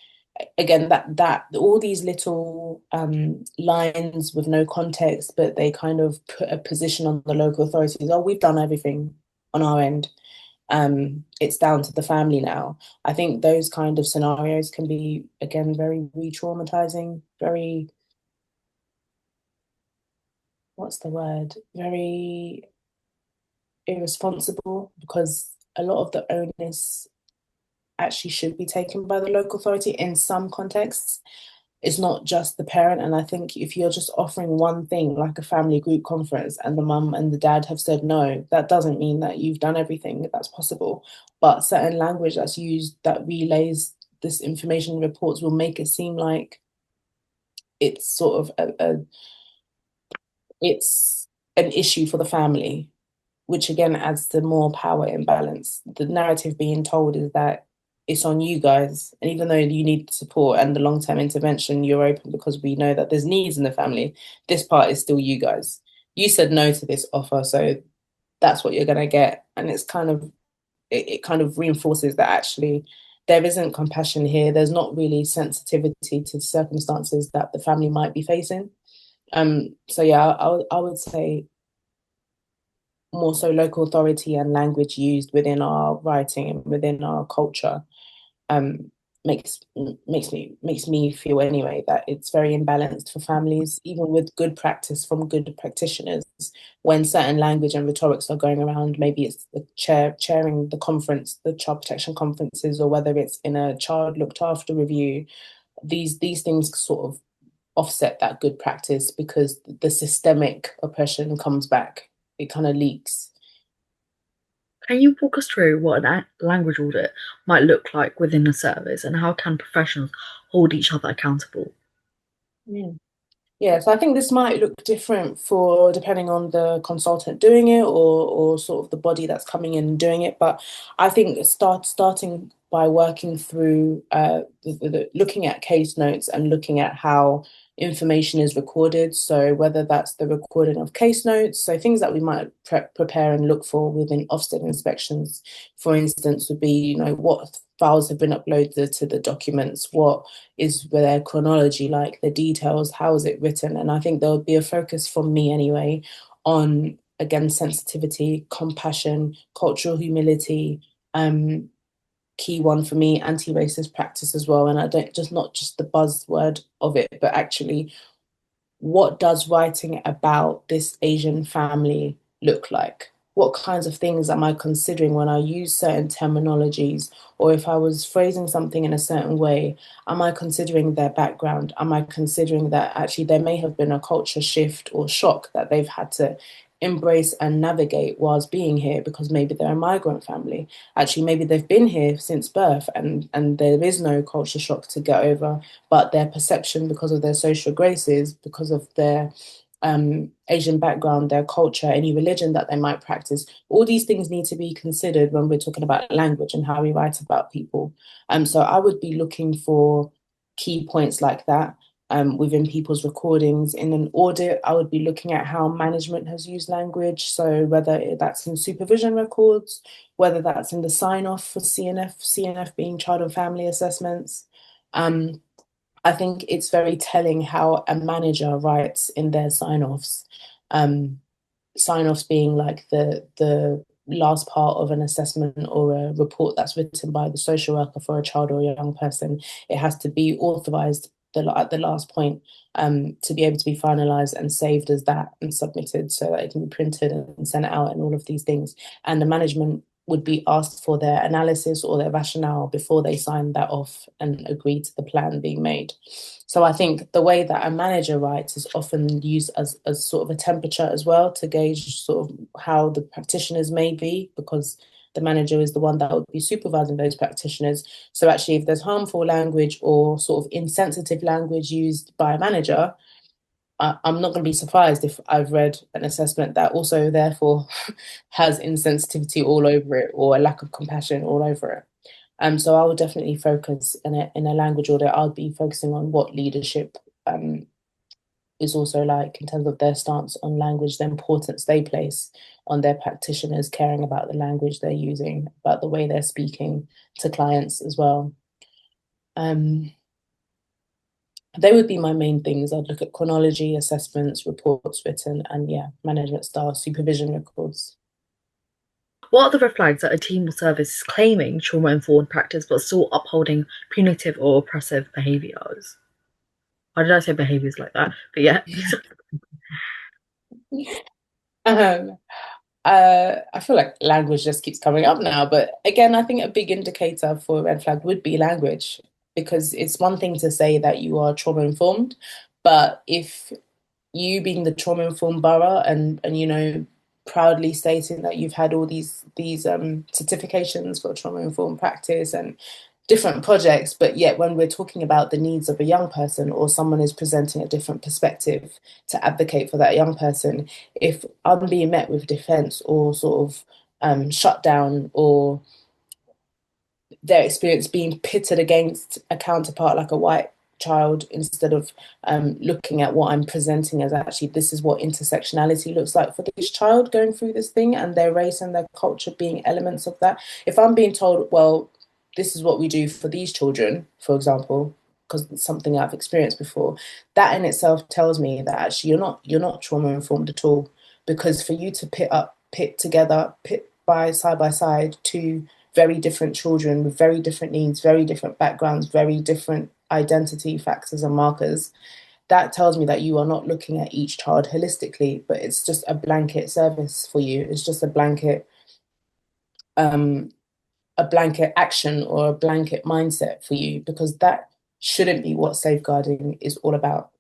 Again, that all these little lines with no context, but they kind of put a position on the local authorities. Oh, we've done everything on our end. It's down to the family now. I think those kind of scenarios can be again very re-traumatizing, very, what's the word? Very irresponsible because a lot of the onus actually should be taken by the local authority in some contexts. It's not just the parent. And I think if you're just offering one thing, like a family group conference, and the mum and the dad have said no, that doesn't mean that you've done everything that's possible. But certain language that's used that relays this information in reports will make it seem like it's sort of it's an issue for the family, which again adds to more power imbalance. The narrative being told is that it's on you guys. And even though you need support and the long-term intervention, you're open because we know that there's needs in the family. This part is still you guys. You said no to this offer, so that's what you're gonna get. And it's kind of it kind of reinforces that actually there isn't compassion here. There's not really sensitivity to circumstances that the family might be facing. So yeah, I would say more so local authority and language used within our writing and within our culture um, makes me feel anyway that it's very imbalanced for families, even with good practice from good practitioners. When certain language and rhetorics are going around, maybe it's the chairing the conference, the child protection conferences, or whether it's in a child looked after review. These things sort of offset that good practice because the systemic oppression comes back. It kind of leaks. Can you walk us through what a language audit might look like within a service and how can professionals hold each other accountable? Mm. Yeah, so I think this might look different for depending on the consultant doing it or sort of the body that's coming in and doing it. But I think starting by working through looking at case notes and looking at how information is recorded. So whether that's the recording of case notes, so things that we might prepare and look for within Ofsted inspections, for instance, would be, you know, what files have been uploaded to the documents, what is their chronology like, the details, how is it written? And I think there would be a focus from me anyway on, again, sensitivity, compassion, cultural humility, key one for me, anti-racist practice as well. And I don't just not just the buzzword of it, but actually what does writing about this Asian family look like? What kinds of things am I considering when I use certain terminologies? Or if I was phrasing something in a certain way, am I considering their background? Am I considering that actually there may have been a culture shift or shock that they've had to embrace and navigate whilst being here because maybe they're a migrant family. Actually, maybe they've been here since birth and there is no culture shock to get over, but their perception because of their social graces, because of their Asian background, their culture, any religion that they might practice, all these things need to be considered when we're talking about language and how we write about people. So I would be looking for key points like that within people's recordings. In an audit, I would be looking at how management has used language. So whether that's in supervision records, whether that's in the sign off for CNF being child and family assessments. I think it's very telling how a manager writes in their sign-offs. Sign-offs being like the last part of an assessment or a report that's written by the social worker for a child or a young person. It has to be authorized at the last point to be able to be finalized and saved as that and submitted so that it can be printed and sent out and all of these things. And the management would be asked for their analysis or their rationale before they sign that off and agree to the plan being made. So I think the way that a manager writes is often used as sort of a temperature as well to gauge sort of how the practitioners may be, because the manager is the one that would be supervising those practitioners. So actually, if there's harmful language or sort of insensitive language used by a manager, I'm not going to be surprised if I've read an assessment that also therefore has insensitivity all over it or a lack of compassion all over it. So I would definitely focus in a language audit. I'll be focusing on what leadership is also like in terms of their stance on language, the importance they place on their practitioners caring about the language they're using, about the way they're speaking to clients as well. They would be my main things. I'd look at chronology, assessments, reports written, and yeah, management style, supervision records. What are the red flags that a team or service is claiming trauma-informed practice but still upholding punitive or oppressive behaviours? Why did I say behaviours like that? But yeah. Um, I feel like language just keeps coming up now, but again, I think a big indicator for a red flag would be language, because it's one thing to say that you are trauma informed, but if you being the trauma informed borough and proudly stating that you've had all these certifications for trauma informed practice and different projects, but yet when we're talking about the needs of a young person or someone is presenting a different perspective to advocate for that young person, if I'm being met with defense or sort of shut down, or their experience being pitted against a counterpart like a white child, instead of looking at what I'm presenting as actually this is what intersectionality looks like for this child going through this thing, and their race and their culture being elements of that. If I'm being told, well, this is what we do for these children, for example, because it's something I've experienced before, that in itself tells me that actually you're not trauma informed at all, because for you to pit together, pit by side two very different children with very different needs, very different backgrounds, very different identity factors and markers, that tells me that you are not looking at each child holistically, but it's just a blanket service for you. It's just um, a blanket action or a blanket mindset for you, because that shouldn't be what safeguarding is all about.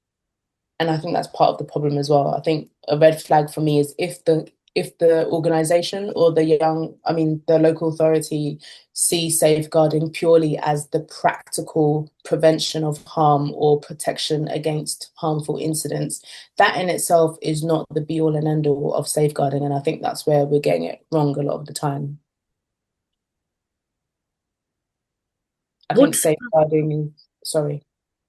And I think that's part of the problem as well. I think a red flag for me is if the organization or the local authority sees safeguarding purely as the practical prevention of harm or protection against harmful incidents, that in itself is not the be all and end all of safeguarding. And I think that's where we're getting it wrong a lot of the time. I think What's safeguarding, sorry.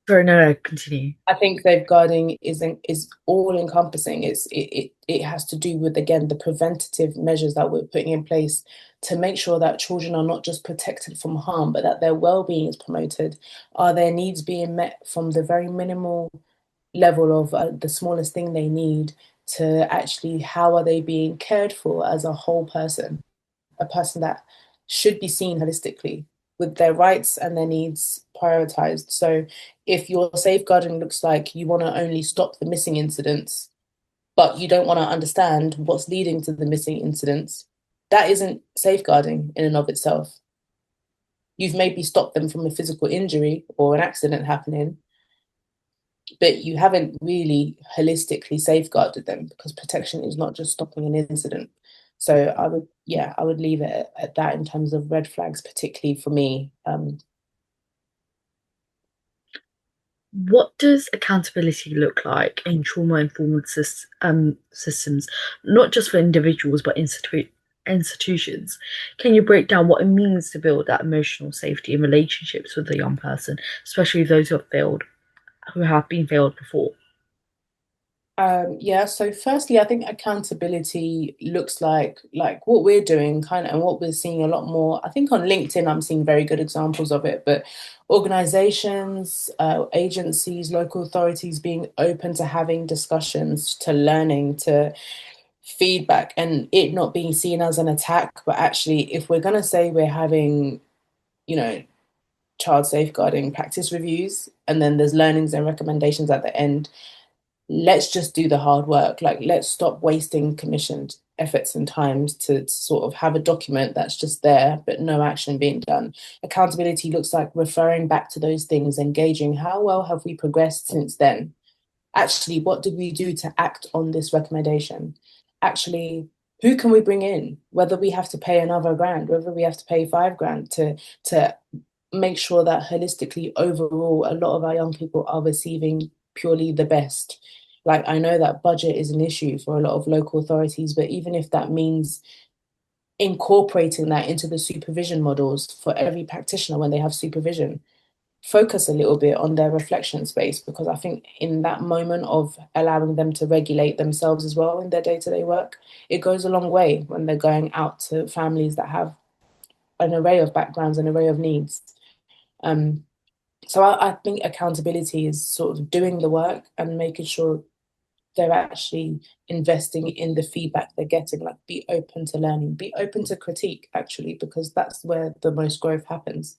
Sorry, no, continue. I think safeguarding is all encompassing. It has to do with, again, the preventative measures that we're putting in place to make sure that children are not just protected from harm, but that their well-being is promoted. Are their needs being met from the very minimal level of the smallest thing they need, to actually how are they being cared for as a whole person, a person that should be seen holistically with their rights and their needs prioritized. So if your safeguarding looks like you want to only stop the missing incidents, but you don't want to understand what's leading to the missing incidents, that isn't safeguarding in and of itself. You've maybe stopped them from a physical injury or an accident happening, but you haven't really holistically safeguarded them, because protection is not just stopping an incident. So I would leave it at that in terms of red flags, particularly for me. What does accountability look like in trauma-informed systems, not just for individuals, but institutions? Can you break down what it means to build that emotional safety in relationships with a young person, especially those who have been failed before? Yeah, so firstly, I think accountability looks like what we're doing kind of, and what we're seeing a lot more. I think on LinkedIn, I'm seeing very good examples of it, but organizations, agencies, local authorities being open to having discussions, to learning, to feedback, and it not being seen as an attack, but actually, if we're going to say we're having, you know, child safeguarding practice reviews, and then there's learnings and recommendations at the end, let's just do the hard work. Like, let's stop wasting commissioned efforts and times to sort of have a document that's just there, but no action being done. Accountability looks like referring back to those things, engaging how well have we progressed since then? Actually, what did we do to act on this recommendation? Actually, who can we bring in? Whether we have to pay another grand, whether we have to pay 5 grand to make sure that holistically, overall, a lot of our young people are receiving purely the best. Like, I know that budget is an issue for a lot of local authorities, but even if that means incorporating that into the supervision models for every practitioner when they have supervision, focus a little bit on their reflection space, because I think in that moment of allowing them to regulate themselves as well in their day-to-day work, it goes a long way when they're going out to families that have an array of backgrounds, an array of needs. So I think accountability is sort of doing the work and making sure they're actually investing in the feedback they're getting. Like, be open to learning, be open to critique, actually, because that's where the most growth happens.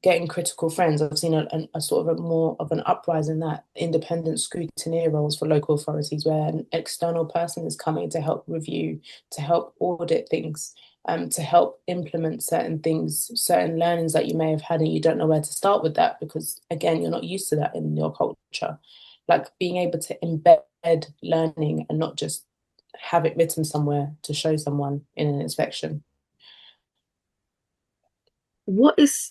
getting critical friends. I've seen a sort of a more of an uprising in that independent scrutineer roles for local authorities, where an external person is coming to help review, to help audit things, to help implement certain things, certain learnings that you may have had, and you don't know where to start with that because, again, you're not used to that in your culture. Like being able to embed learning and not just have it written somewhere to show someone in an inspection. What is,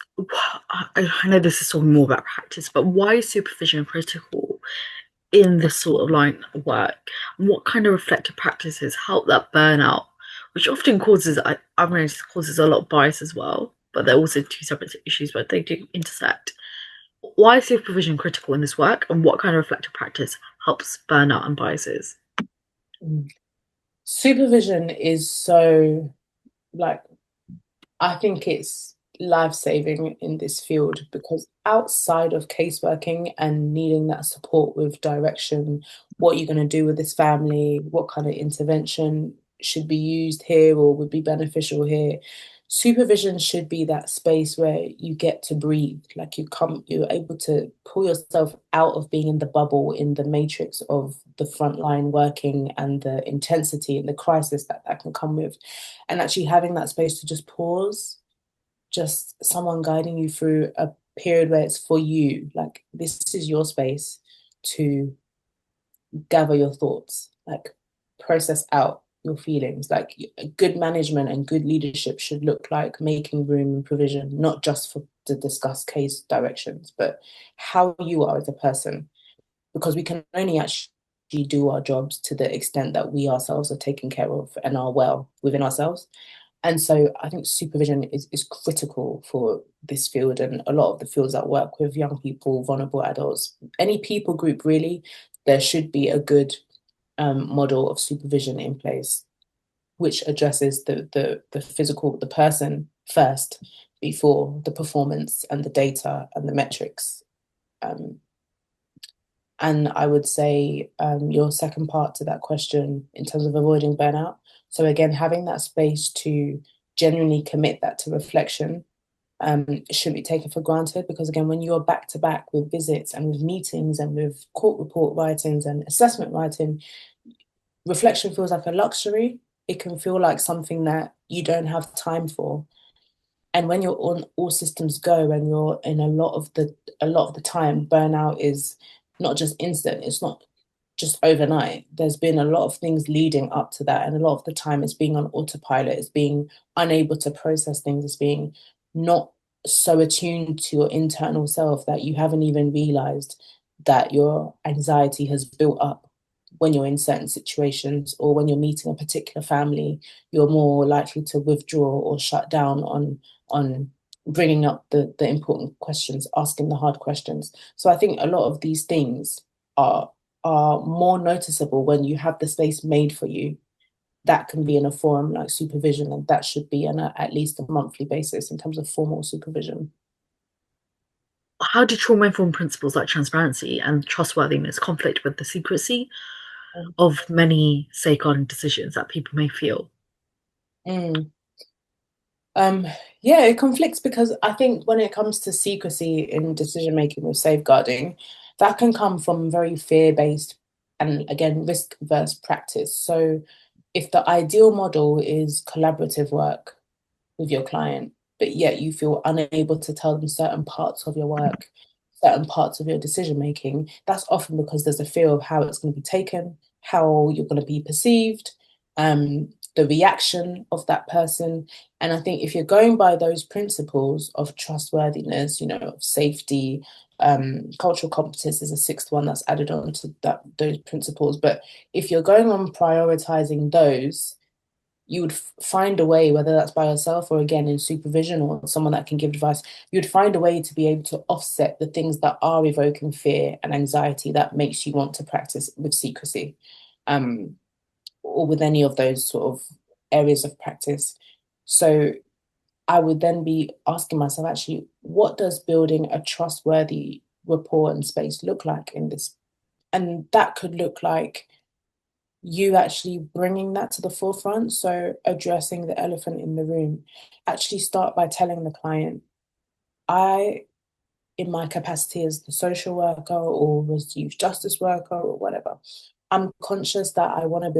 I know this is talking more about practice, but why is supervision critical in this sort of line of work? And what kind of reflective practices help that burnout, which often causes, I've noticed, causes a lot of bias as well, but they're also two separate issues, but they do intersect. Why is supervision critical in this work, and what kind of reflective practice helps burnout and biases? Mm. Supervision is so, like, I think it's life-saving in this field because outside of caseworking and needing that support with direction, what you're going to do with this family, what kind of intervention should be used here or would be beneficial here, supervision should be that space where you get to breathe. Like you're able to pull yourself out of being in the bubble, in the matrix of the frontline working and the intensity and the crisis that that can come with, and actually having that space to just pause, just someone guiding you through a period where it's for you. Like this is your space to gather your thoughts, like process out your feelings. Like good management and good leadership should look like making room and provision, not just for to discuss case directions, but how you are as a person. Because we can only actually do our jobs to the extent that we ourselves are taken care of and are well within ourselves. And so I think supervision is critical for this field and a lot of the fields that work with young people, vulnerable adults, any people group really, there should be a good model of supervision in place, which addresses the physical, the person first before the performance and the data and the metrics. Um, and I would say your second part to that question in terms of avoiding burnout. So again, having that space to genuinely commit that to reflection shouldn't be taken for granted because again, when you're back to back with visits and with meetings and with court report writings and assessment writing, reflection feels like a luxury. It can feel like something that you don't have time for. And when you're on all systems go and you're in a lot of the time, burnout is not just instant, it's not just overnight. There's been a lot of things leading up to that. And a lot of the time it's being on autopilot, it's being unable to process things, it's being not so attuned to your internal self that you haven't even realized that your anxiety has built up when you're in certain situations or when you're meeting a particular family, you're more likely to withdraw or shut down on bringing up the important questions, asking the hard questions. So I think a lot of these things are more noticeable when you have the space made for you. That can be in a forum like supervision, and that should be on at least a monthly basis in terms of formal supervision. How do trauma-informed principles like transparency and trustworthiness conflict with the secrecy of many safeguarding decisions that people may feel? Mm. Yeah, it conflicts because I think when it comes to secrecy in decision making with safeguarding, that can come from very fear-based and again risk-averse practice. So if the ideal model is collaborative work with your client, but yet you feel unable to tell them certain parts of your work, certain parts of your decision making, that's often because there's a fear of how it's going to be taken, how you're going to be perceived, the reaction of that person. And I think if you're going by those principles of trustworthiness, of safety, cultural competence is a sixth one that's added on to those principles. But if you're going on prioritizing those, you would find a way, whether that's by yourself or again in supervision or someone that can give advice, you'd find a way to be able to offset the things that are evoking fear and anxiety that makes you want to practice with secrecy, um, or with any of those sort of areas of practice. So I would then be asking myself, actually, what does building a trustworthy rapport and space look like in this? And that could look like you actually bringing that to the forefront. So addressing the elephant in the room, actually start by telling the client, I, in my capacity as the social worker or as youth justice worker or whatever, I'm conscious that I want to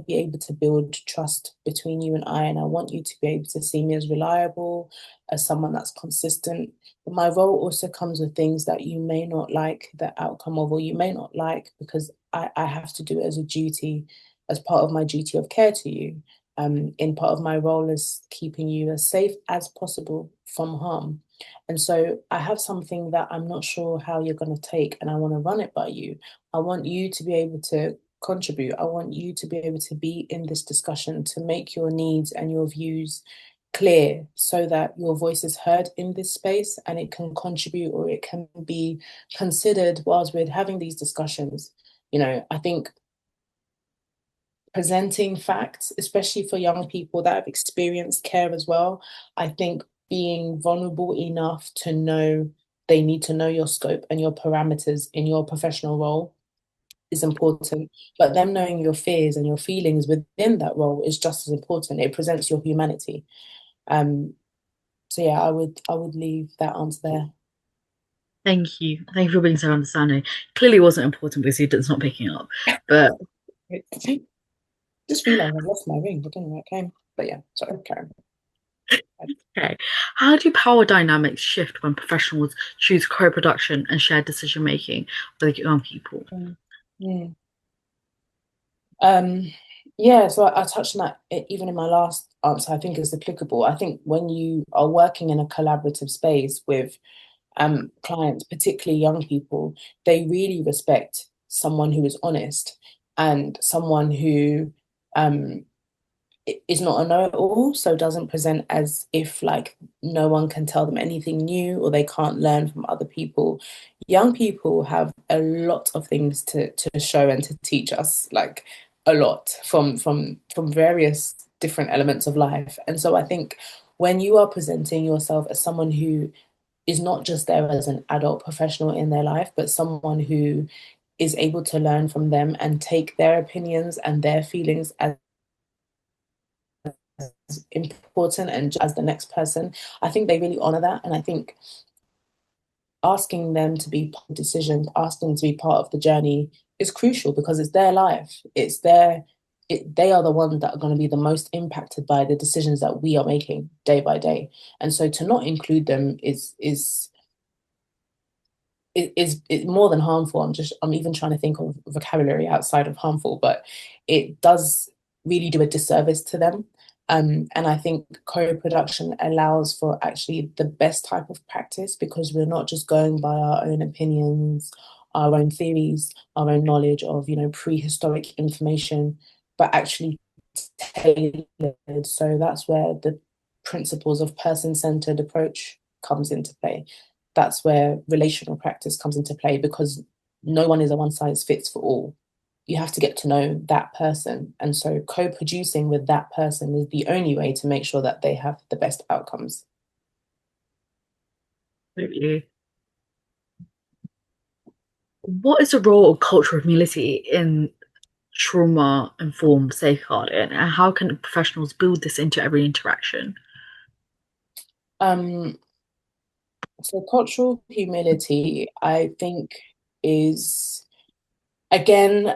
be able to build trust between you and I want you to be able to see me as reliable, as someone that's consistent. But my role also comes with things that you may not like the outcome of, or you may not like, because I have to do it as a duty, as part of my duty of care to you. In part of my role is keeping you as safe as possible from harm. And so I have something that I'm not sure how you're going to take, and I want to run it by you. I want you to be able to contribute. I want you to be able to be in this discussion, to make your needs and your views clear so that your voice is heard in this space and it can contribute, or it can be considered whilst we're having these discussions. I think presenting facts, especially for young people that have experienced care as well, I think being vulnerable enough to know they need to know your scope and your parameters in your professional role is important. But them knowing your fears and your feelings within that role is just as important. It presents your humanity. So yeah, I would leave that answer there. Thank you. Thank you for being so understanding. Clearly, it wasn't important because it's not picking up. But Just realised I lost my ring. I don't know where it came. But yeah, sorry, Karen. okay, how do power dynamics shift when professionals choose co-production and shared decision making with young people? Mm. Um, yeah, so I touched on that even in my last answer. I think it's applicable. I think when you are working in a collaborative space with clients, particularly young people, they really respect someone who is honest and someone who um, is not a know-it-all, so doesn't present as if like no one can tell them anything new or they can't learn from other people. Young people have a lot of things to show and to teach us, like a lot from various different elements of life. And so I think when you are presenting yourself as someone who is not just there as an adult professional in their life, but someone who is able to learn from them and take their opinions and their feelings as important and as the next person, I think they really honor that. And I think asking them to be part of decisions, asking them to be part of the journey is crucial because it's their life. They are the ones that are going to be the most impacted by the decisions that we are making day by day. And so to not include them is more than harmful. I'm even trying to think of vocabulary outside of harmful, but it does really do a disservice to them. And I think co-production allows for actually the best type of practice because we're not just going by our own opinions, our own theories, our own knowledge of, prehistoric information, but actually tailored. So that's where the principles of person-centered approach comes into play. That's where relational practice comes into play because no one is a one size fits for all. You have to get to know that person. And so co-producing with that person is the only way to make sure that they have the best outcomes. Absolutely. What is the role of cultural humility in trauma-informed safeguarding, and how can professionals build this into every interaction? Um, so cultural humility, I think, is again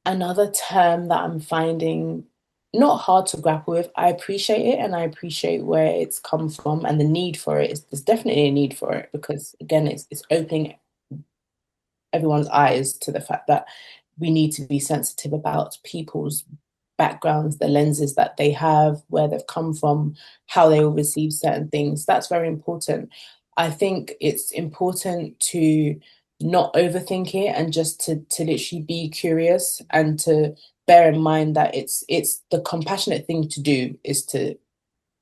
another term that I'm finding not hard to grapple with. I appreciate it and I appreciate where it's come from and the need for it. There's definitely a need for it because again, it's opening everyone's eyes to the fact that we need to be sensitive about people's backgrounds, the lenses that they have, where they've come from, how they will receive certain things. That's very important. I think it's important to not overthink it and just to literally be curious and to bear in mind that it's the compassionate thing to do is to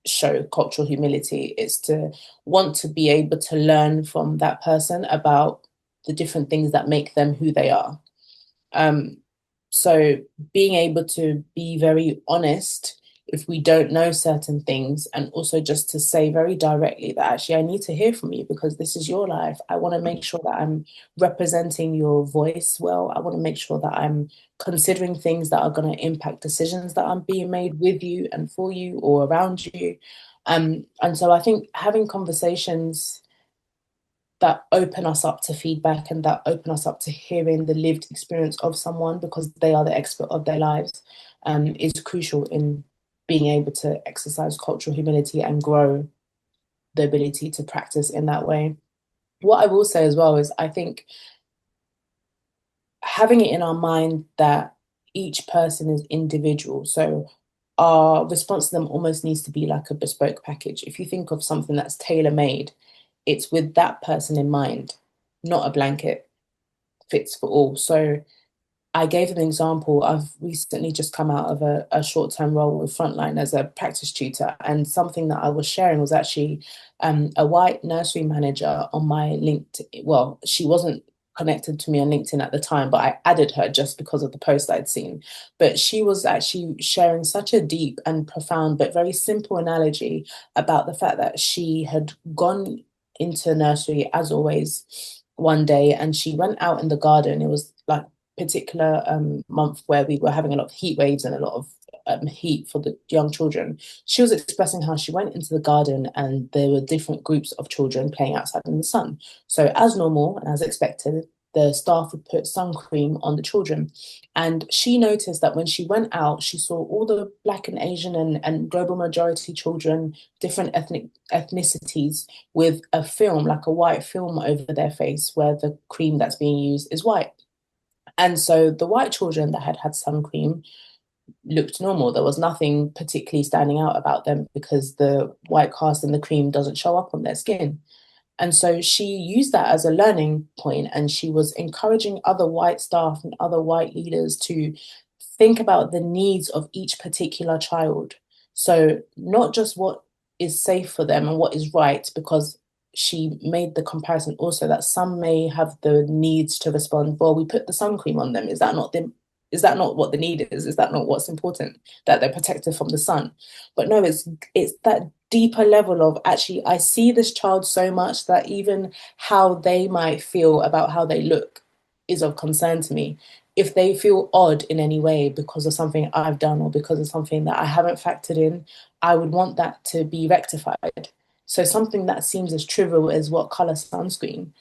show cultural humility. It's to want to be able to learn from that person about the different things that make them who they are. Um, so being able to be very honest if we don't know certain things, and also just to say very directly that actually I need to hear from you because this is your life. I want to make sure that I'm representing your voice well. I want to make sure that I'm considering things that are going to impact decisions that are being made with you and for you or around you. And so I think having conversations that open us up to feedback and that open us up to hearing the lived experience of someone because they are the expert of their lives, is crucial in being able to exercise cultural humility and grow the ability to practice in that way. What I will say as well is I think having it in our mind that each person is individual. So our response to them almost needs to be like a bespoke package. If you think of something that's tailor-made, it's with that person in mind, not a blanket fits for all. So I gave an example. I've recently just come out of a short-term role with Frontline as a practice tutor, and something that I was sharing was actually a white nursery manager on my LinkedIn. Well, she wasn't connected to me on LinkedIn at the time, but I added her just because of the post I'd seen. But she was actually sharing such a deep and profound, but very simple analogy about the fact that she had gone into nursery as always one day, and she went out in the garden. It was like particular month where we were having a lot of heat waves and a lot of heat for the young children. She was expressing how she went into the garden and there were different groups of children playing outside in the sun. So as normal and as expected, the staff would put sun cream on the children. And she noticed that when she went out, she saw all the Black and Asian and global majority children, different ethnicities, with a film, like a white film over their face where the cream that's being used is white. And so the white children that had had sun cream looked normal. There was nothing particularly standing out about them because the white cast in the cream doesn't show up on their skin. And so she used that as a learning point, and she was encouraging other white staff and other white leaders to think about the needs of each particular child. So not just what is safe for them and what is right, because she made the comparison also that some may have the needs to respond, well, we put the sun cream on them. Is that not what the need is? Is that not what's important? That they're protected from the sun? But no, it's that deeper level of actually, I see this child so much that even how they might feel about how they look is of concern to me. If they feel odd in any way because of something I've done or because of something that I haven't factored in, I would want that to be rectified. So something that seems as trivial as what color sunscreen,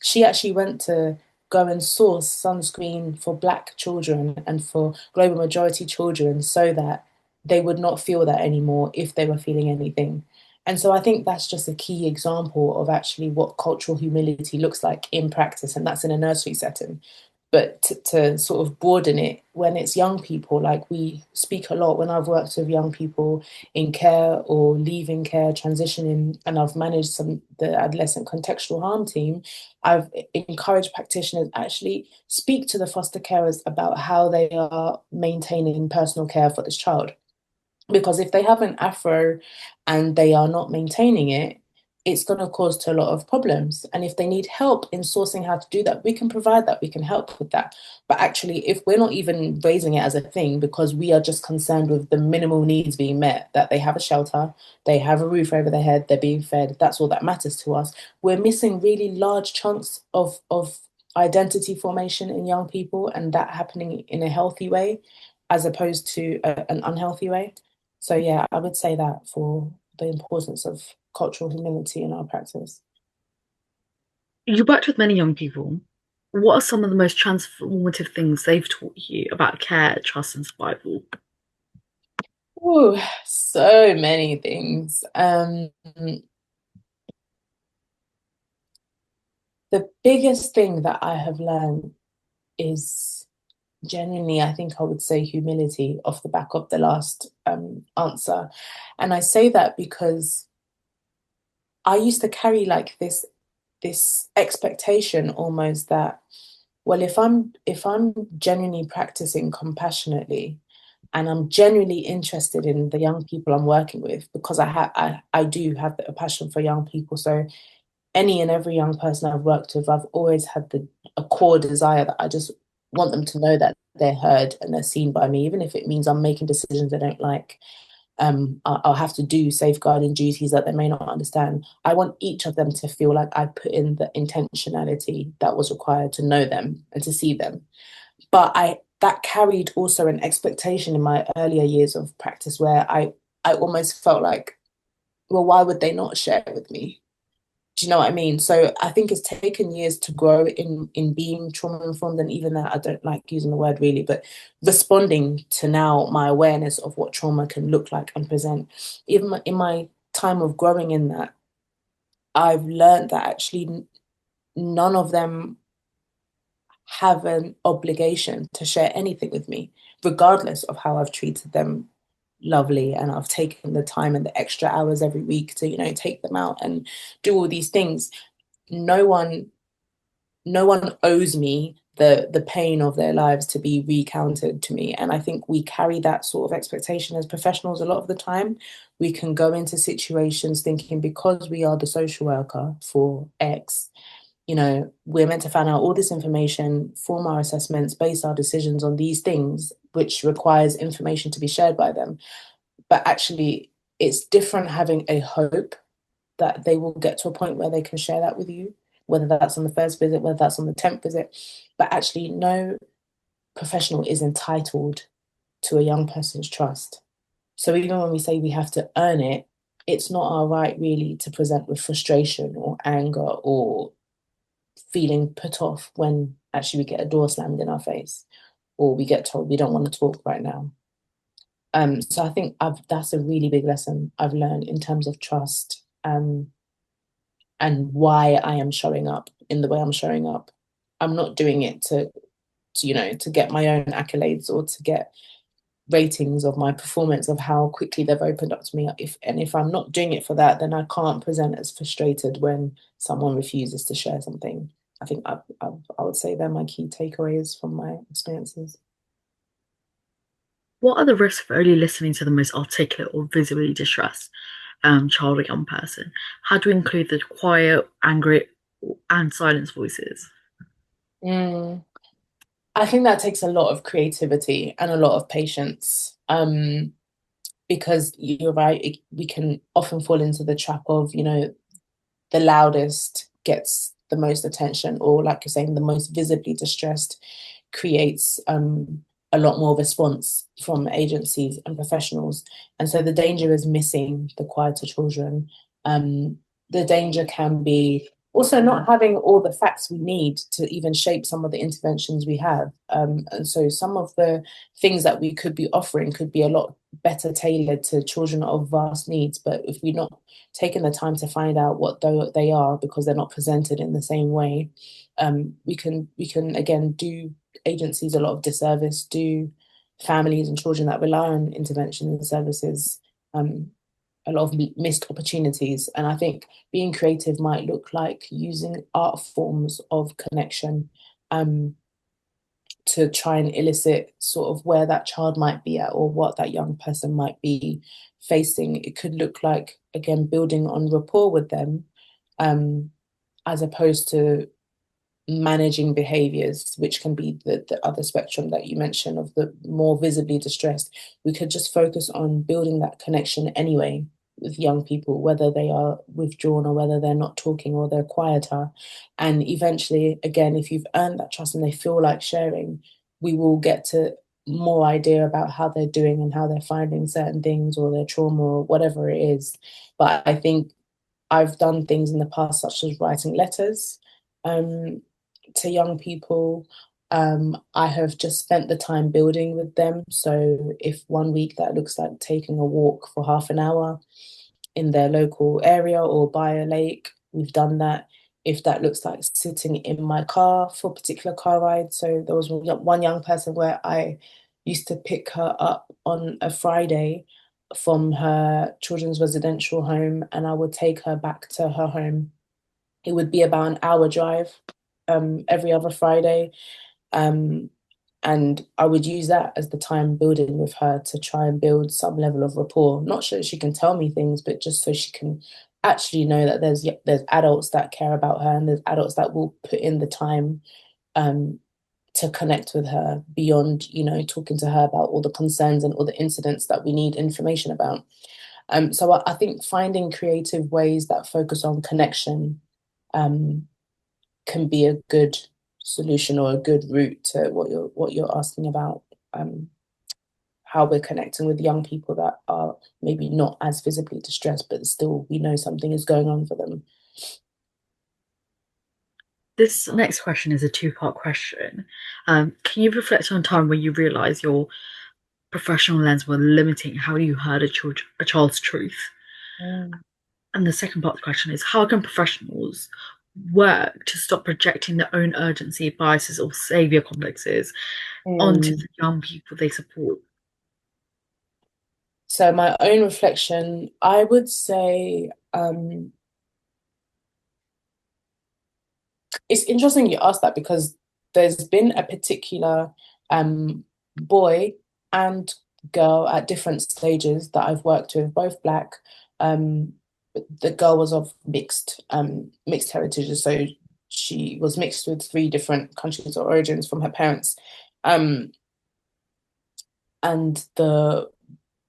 she actually went to go and source sunscreen for Black children and for global majority children so that they would not feel that anymore if they were feeling anything. And so I think that's just a key example of actually what cultural humility looks like in practice, and that's in a nursery setting. But to sort of broaden it, when it's young people, like we speak a lot when I've worked with young people in care or leaving care, transitioning, and I've managed the adolescent contextual harm team, I've encouraged practitioners actually speak to the foster carers about how they are maintaining personal care for this child. Because if they have an afro and they are not maintaining it, it's going to cause to a lot of problems. And if they need help in sourcing how to do that, we can provide that, we can help with that. But actually, if we're not even raising it as a thing because we are just concerned with the minimal needs being met, that they have a shelter, they have a roof over their head, they're being fed, that's all that matters to us, we're missing really large chunks of identity formation in young people, and that happening in a healthy way as opposed to an unhealthy way. So yeah, I would say that for the importance of cultural humility in our practice. You worked with many young people. What are some of the most transformative things they've taught you about care, trust, and survival? Oh, so many things. The biggest thing that I have learned is genuinely, I think I would say humility off the back of the last answer. And I say that because I used to carry like this expectation almost that, well, if I'm genuinely practicing compassionately and I'm genuinely interested in the young people I'm working with, because I do have a passion for young people. So any and every young person I've worked with, I've always had a core desire that I just want them to know that they're heard and they're seen by me, even if it means I'm making decisions they don't like. I'll have to do safeguarding duties that they may not understand. I want each of them to feel like I put in the intentionality that was required to know them and to see them. But I that carried also an expectation in my earlier years of practice where I almost felt like well, why would they not share it with me? Do you know what I mean? So I think it's taken years to grow in being trauma informed, and even that, I don't like using the word really, but responding to now my awareness of what trauma can look like and present. Even in my time of growing in that, I've learned that actually none of them have an obligation to share anything with me, regardless of how I've treated them lovely, and I've taken the time and the extra hours every week to, take them out and do all these things. No one owes me the pain of their lives to be recounted to me. And I think we carry that sort of expectation as professionals a lot of the time. We can go into situations thinking because we are the social worker for X, we're meant to find out all this information, form our assessments, base our decisions on these things, which requires information to be shared by them. But actually, it's different having a hope that they will get to a point where they can share that with you, whether that's on the first visit, whether that's on the 10th visit. But actually, no professional is entitled to a young person's trust. So even when we say we have to earn it, it's not our right really to present with frustration or anger or feeling put off when actually we get a door slammed in our face or we get told we don't want to talk right now. So I think that's a really big lesson I've learned in terms of trust, and why I am showing up in the way I'm showing up. I'm not doing it to get my own accolades or to get ratings of my performance of how quickly they've opened up to me. If I'm not doing it for that, then I can't present as frustrated when someone refuses to share something. I think I would say they're my key takeaways from my experiences. What are the risks of only listening to the most articulate or visibly distressed child or young person? How do we include the quiet, angry, and silent voices? Mm. I think that takes a lot of creativity and a lot of patience. Because you're right, we can often fall into the trap of, the loudest gets the most attention, or like you're saying, the most visibly distressed creates a lot more response from agencies and professionals. And so the danger is missing the quieter children. The danger can be also not having all the facts we need to even shape some of the interventions we have. And so some of the things that we could be offering could be a lot better tailored to children of vast needs. But if we're not taking the time to find out what they are, because they're not presented in the same way, we can again do agencies a lot of disservice, do families and children that rely on intervention and services a lot of missed opportunities. And I think being creative might look like using art forms of connection to try and elicit sort of where that child might be at or what that young person might be facing. It could look like, again, building on rapport with them, as opposed to managing behaviors, which can be the other spectrum that you mentioned of the more visibly distressed. We could just focus on building that connection anyway with young people, whether they are withdrawn or whether they're not talking or they're quieter. And eventually, again, if you've earned that trust and they feel like sharing, we will get to more idea about how they're doing and how they're finding certain things or their trauma or whatever it is. But I think I've done things in the past, such as writing letters to young people. I have just spent the time building with them. So if one week that looks like taking a walk for half an hour in their local area or by a lake, we've done that. If that looks like sitting in my car for a particular car ride. So there was one young person where I used to pick her up on a Friday from her children's residential home, and I would take her back to her home. It would be about an hour drive every other Friday. And I would use that as the time building with her to try and build some level of rapport. Not so she can tell me things, but just so she can actually know that there's adults that care about her and there's adults that will put in the time to connect with her beyond, talking to her about all the concerns and all the incidents that we need information about. So I think finding creative ways that focus on connection can be a good solution or a good route to what you're asking about, how we're connecting with young people that are are maybe not as visibly distressed, but still we know something is going on for them. This next question is a two-part question. Can you reflect on a time when you realised your professional lens were limiting how you heard a child's truth? Mm. And the second part of the question is, how can professionals work to stop projecting their own urgency, biases, or savior complexes onto Mm. the young people they support? So my own reflection, I would say, it's interesting you asked that because there's been a particular boy and girl at different stages that I've worked with, both Black. The girl was of mixed heritages, so she was mixed with 3 different countries or origins from her parents. Um, and the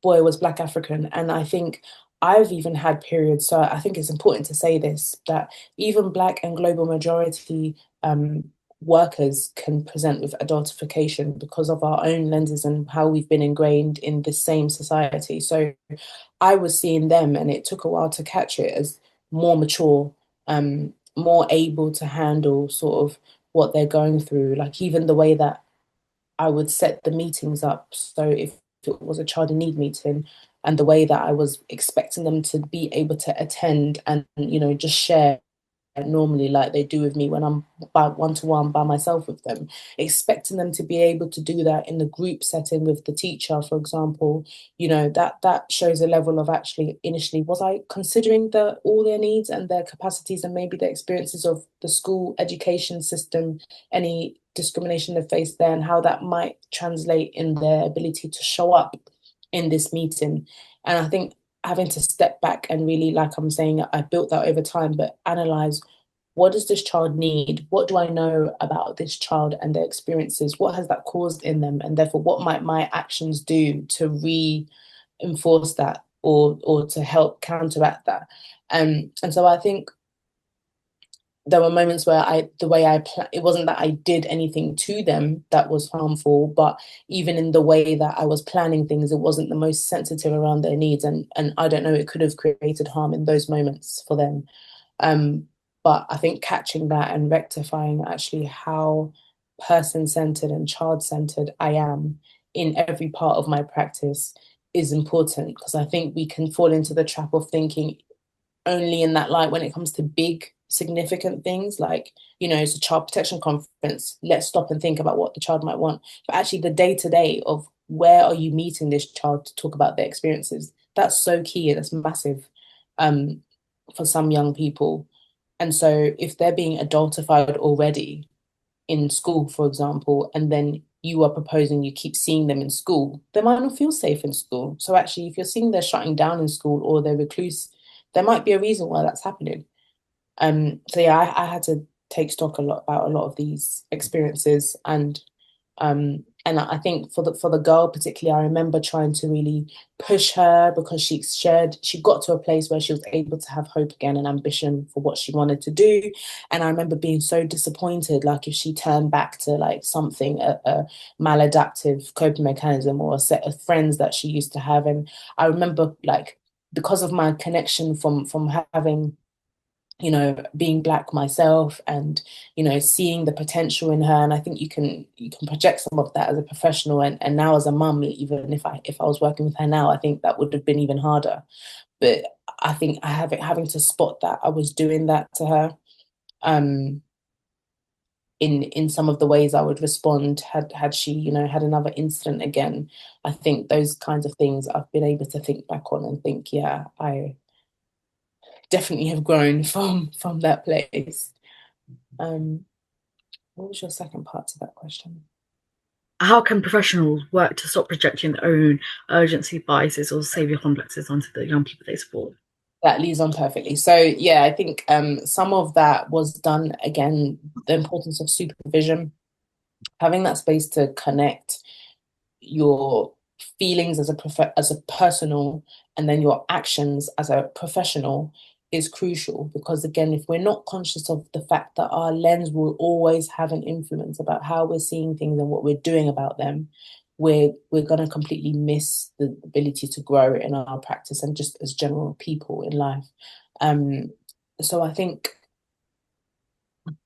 boy was Black African. And I think I've even had periods, so I think it's important to say this, that even Black and global majority workers can present with adultification because of our own lenses and how we've been ingrained in the same society. So I was seeing them, and it took a while to catch it, as more mature, more able to handle sort of what they're going through. Like even the way that I would set the meetings up. So if it was a child in need meeting, and the way that I was expecting them to be able to attend and, just share normally like they do with me when I'm by one-to-one by myself with them, expecting them to be able to do that in the group setting with the teacher, for example, that shows a level of, actually, initially, was I considering all their needs and their capacities and maybe the experiences of the school education system, any discrimination they faced there, and how that might translate in their ability to show up in this meeting. And I think having to step back and really, like I'm saying, I built that over time, but analyze, what does this child need? What do I know about this child and their experiences? What has that caused in them? And therefore, what might my actions do to reinforce that, or to help counteract that? And so I think there were moments where it wasn't that I did anything to them that was harmful, but even in the way that I was planning things, it wasn't the most sensitive around their needs. And I don't know, it could have created harm in those moments for them. But I think catching that and rectifying actually how person-centered and child-centered I am in every part of my practice is important, because I think we can fall into the trap of thinking only in that light when it comes to big significant things, like, it's a child protection conference, let's stop and think about what the child might want. But actually the day-to-day of, where are you meeting this child to talk about their experiences, that's so key and that's massive for some young people. And so if they're being adultified already in school, for example, and then you are proposing you keep seeing them in school, they might not feel safe in school. So actually, if you're seeing they're shutting down in school or they're recluse, there might be a reason why that's happening. So yeah, I had to take stock a lot about a lot of these experiences, and I think for the girl particularly, I remember trying to really push her, because she got to a place where she was able to have hope again and ambition for what she wanted to do. And I remember being so disappointed, like if she turned back to like something, a maladaptive coping mechanism or a set of friends that she used to have. And I remember, like, because of my connection from having, being Black myself, and seeing the potential in her. And I think you can project some of that as a professional, and now as a mum, even if I was working with her now, I think that would have been even harder. But I think having to spot that I was doing that to her, in some of the ways I would respond, had she had another incident again. I think those kinds of things I've been able to think back on and think, yeah, I definitely have grown from that place. What was your second part to that question? How can professionals work to stop projecting their own urgency, biases, or savior complexes onto the young people they support? That leads on perfectly. So yeah, I think some of that was done, again, the importance of supervision, having that space to connect your feelings as a personal, and then your actions as a professional, is crucial. Because again, if we're not conscious of the fact that our lens will always have an influence about how we're seeing things and what we're doing about them, we're going to completely miss the ability to grow in our practice and just as general people in life. So I think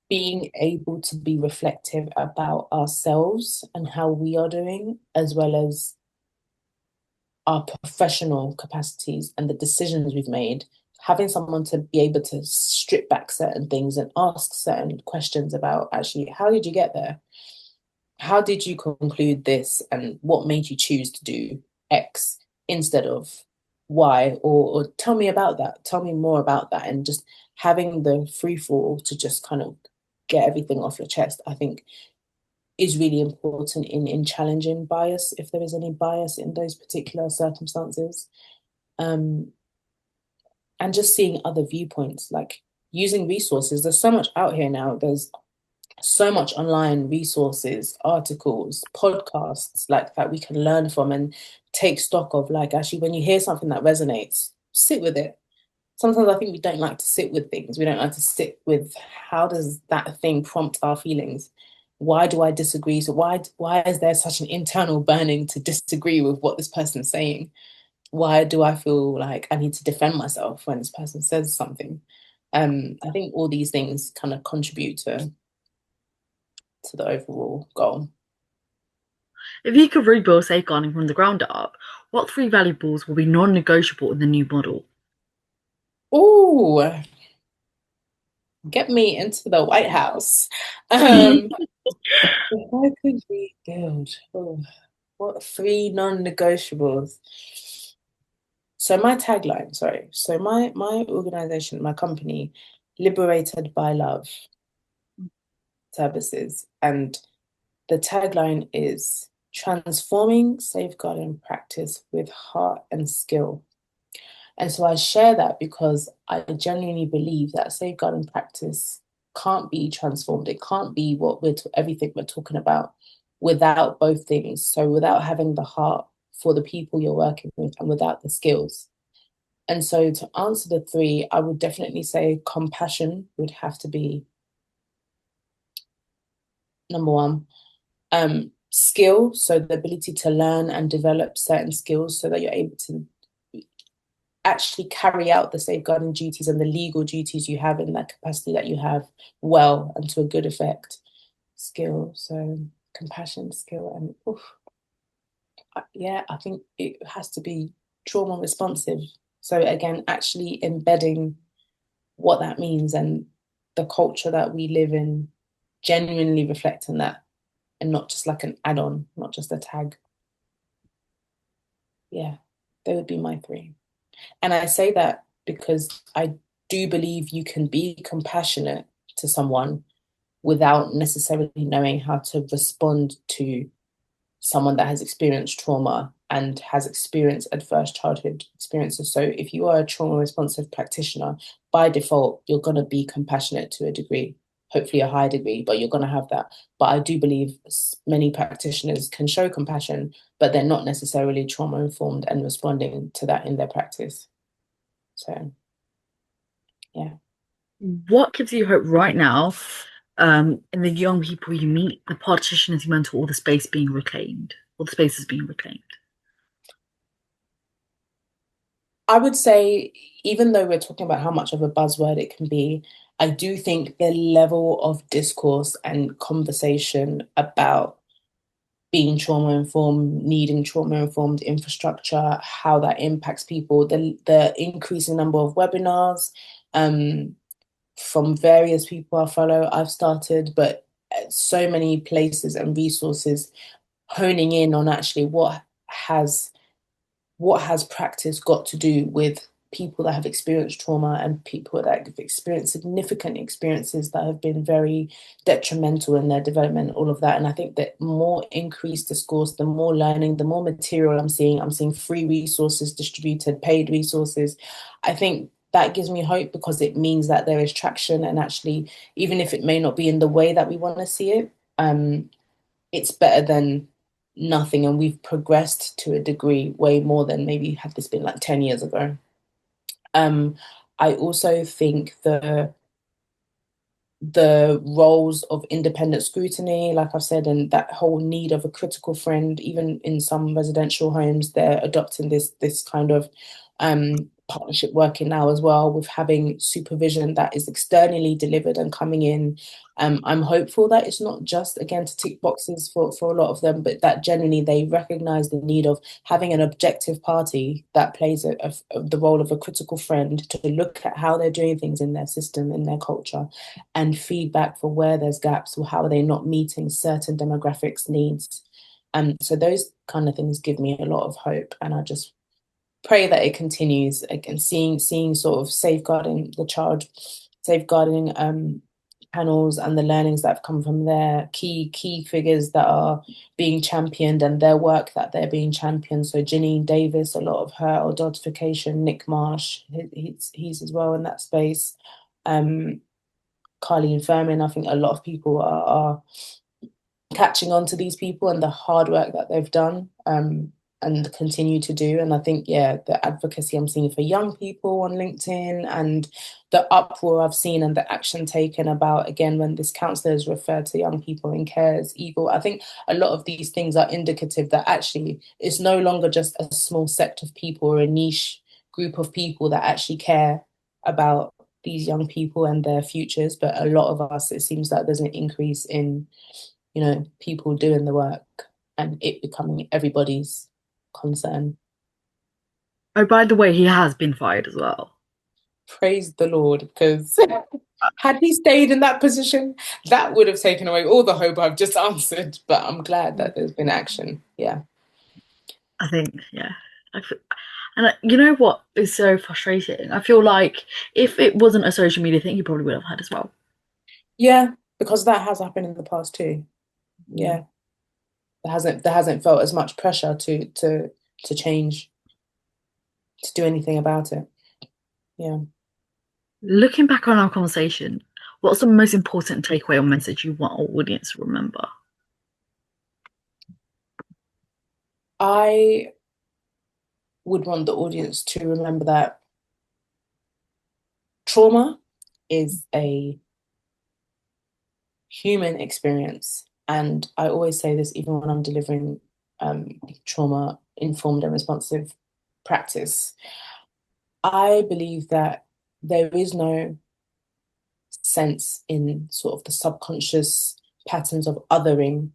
being able to be reflective about ourselves and how we are doing, as well as our professional capacities and the decisions we've made, having someone to be able to strip back certain things and ask certain questions about, actually, how did you get there? How did you conclude this, and what made you choose to do X instead of Y? Or tell me about that. Tell me more about that. And just having the free fall to just kind of get everything off your chest, I think is really important in challenging bias, if there is any bias in those particular circumstances. And just seeing other viewpoints, like using resources. There's so much out here now. There's so much online resources, articles, podcasts like that we can learn from and take stock of. Like, actually, when you hear something that resonates, sit with it. Sometimes I think we don't like to sit with things. We don't like to sit with, how does that thing prompt our feelings? Why do I disagree? So why is there such an internal burning to disagree with what this person's saying? Why do I feel like I need to defend myself when this person says something? I think all these things kind of contribute to the overall goal. If you could rebuild safeguarding from the ground up, what three valuables will be non-negotiable in the new model? Oh, get me into the White House. If I could rebuild, what three non-negotiables? So my tagline, sorry. So my organization, my company, Liberated by Love Services, and the tagline is transforming safeguarding practice with heart and skill. And so I share that because I genuinely believe that safeguarding practice can't be transformed. It can't be everything we're talking about without both things. So without having the heart for the people you're working with and without the skills. And so to answer the three, I would definitely say compassion would have to be number one. Skill, so the ability to learn and develop certain skills so that you're able to actually carry out the safeguarding duties and the legal duties you have in that capacity that you have well and to a good effect. Skill, so compassion, skill, and I think it has to be trauma responsive. So again, actually embedding what that means and the culture that we live in, genuinely reflecting that, and not just like an add-on, not just a tag. Yeah, they would be my three. And I say that because I do believe you can be compassionate to someone without necessarily knowing how to respond to someone that has experienced trauma and has experienced adverse childhood experiences. So if you are a trauma responsive practitioner, by default, you're going to be compassionate to a degree, hopefully a high degree, but you're going to have that. But I do believe many practitioners can show compassion, but they're not necessarily trauma informed and responding to that in their practice. So, yeah. What gives you hope right now, in the young people you meet, the partitioners you mentor, or the space being reclaimed, or the space is being reclaimed? I would say, even though we're talking about how much of a buzzword it can be, I do think the level of discourse and conversation about being trauma informed, needing trauma informed infrastructure, how that impacts people, the increasing number of webinars from various people I follow, I've started, but so many places and resources honing in on actually what has practice got to do with people that have experienced trauma and people that have experienced significant experiences that have been very detrimental in their development, all of that. And I think that more increased discourse, the more learning, the more material I'm seeing free resources distributed, paid resources. I think that gives me hope because it means that there is traction, and actually, even if it may not be in the way that we want to see it, it's better than nothing, and we've progressed to a degree way more than maybe had this been like 10 years ago. I also think the roles of independent scrutiny, like I've said, and that whole need of a critical friend. Even in some residential homes, they're adopting this kind of partnership working now as well, with having supervision that is externally delivered and coming in. I'm hopeful that it's not just, again, to tick boxes for a lot of them, but that genuinely they recognise the need of having an objective party that plays the role of a critical friend to look at how they're doing things in their system, in their culture, and feedback for where there's gaps or how are they not meeting certain demographics needs. So those kind of things give me a lot of hope, and I just pray that it continues. Again, seeing sort of safeguarding the child, safeguarding panels and the learnings that have come from their key figures that are being championed, and their work that they're being championed. So Janine Davis, a lot of her adultification, Nick Marsh, he's as well in that space. Carleen Furman, I think a lot of people are catching on to these people and the hard work that they've done, and continue to do. And I think, yeah, the advocacy I'm seeing for young people on LinkedIn, and the uproar I've seen and the action taken about, again, when this counsellor is referred to young people in care as evil. I think a lot of these things are indicative that actually it's no longer just a small sect of people or a niche group of people that actually care about these young people and their futures, but a lot of us, it seems like there's an increase in, people doing the work and it becoming everybody's concern. Oh, by the way, he has been fired as well. Praise the Lord, because had he stayed in that position, that would have taken away all the hope I've just answered. But I'm glad that there's been action. Yeah. I think, yeah. And you know what is so frustrating? I feel like if it wasn't a social media thing, he probably would have had as well. Yeah, because that has happened in the past too. Yeah. There hasn't felt as much pressure to change, to do anything about it. Yeah. Looking back on our conversation, what's the most important takeaway or message you want our audience to remember? I would want the audience to remember that trauma is a human experience. And I always say this, even when I'm delivering trauma informed and responsive practice. I believe that there is no sense in sort of the subconscious patterns of othering,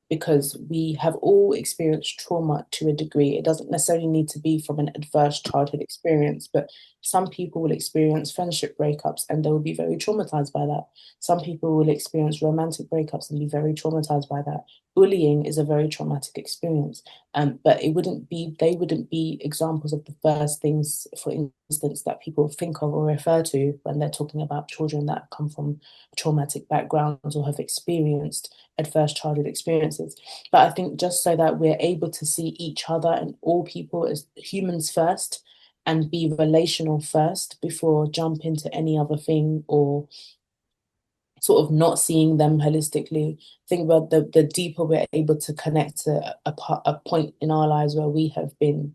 because we have all experienced trauma to a degree. It doesn't necessarily need to be from an adverse childhood experience, but some people will experience friendship breakups and they will be very traumatized by that. Some people will experience romantic breakups and be very traumatized by that. Bullying is a very traumatic experience, but they wouldn't be examples of the first things, for instance, that people think of or refer to when they're talking about children that come from traumatic backgrounds or have experienced adverse childhood experiences. But I think just so that we're able to see each other and all people as humans first, and be relational first before jump into any other thing, or sort of not seeing them holistically. Think about the deeper we're able to connect to a point in our lives where we have been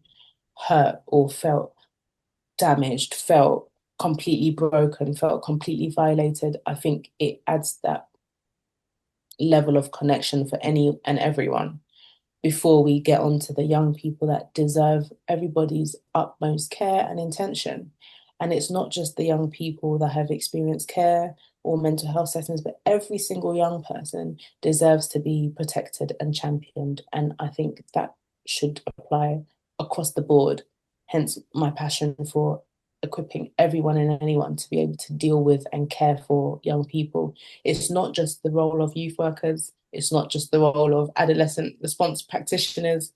hurt or felt damaged, felt completely broken, felt completely violated. I think it adds that level of connection for any and everyone before we get on to the young people that deserve everybody's utmost care and intention. And it's not just the young people that have experienced care or mental health settings, but every single young person deserves to be protected and championed. And I think that should apply across the board. Hence my passion for equipping everyone and anyone to be able to deal with and care for young people. It's not just the role of youth workers, it's not just the role of adolescent response practitioners.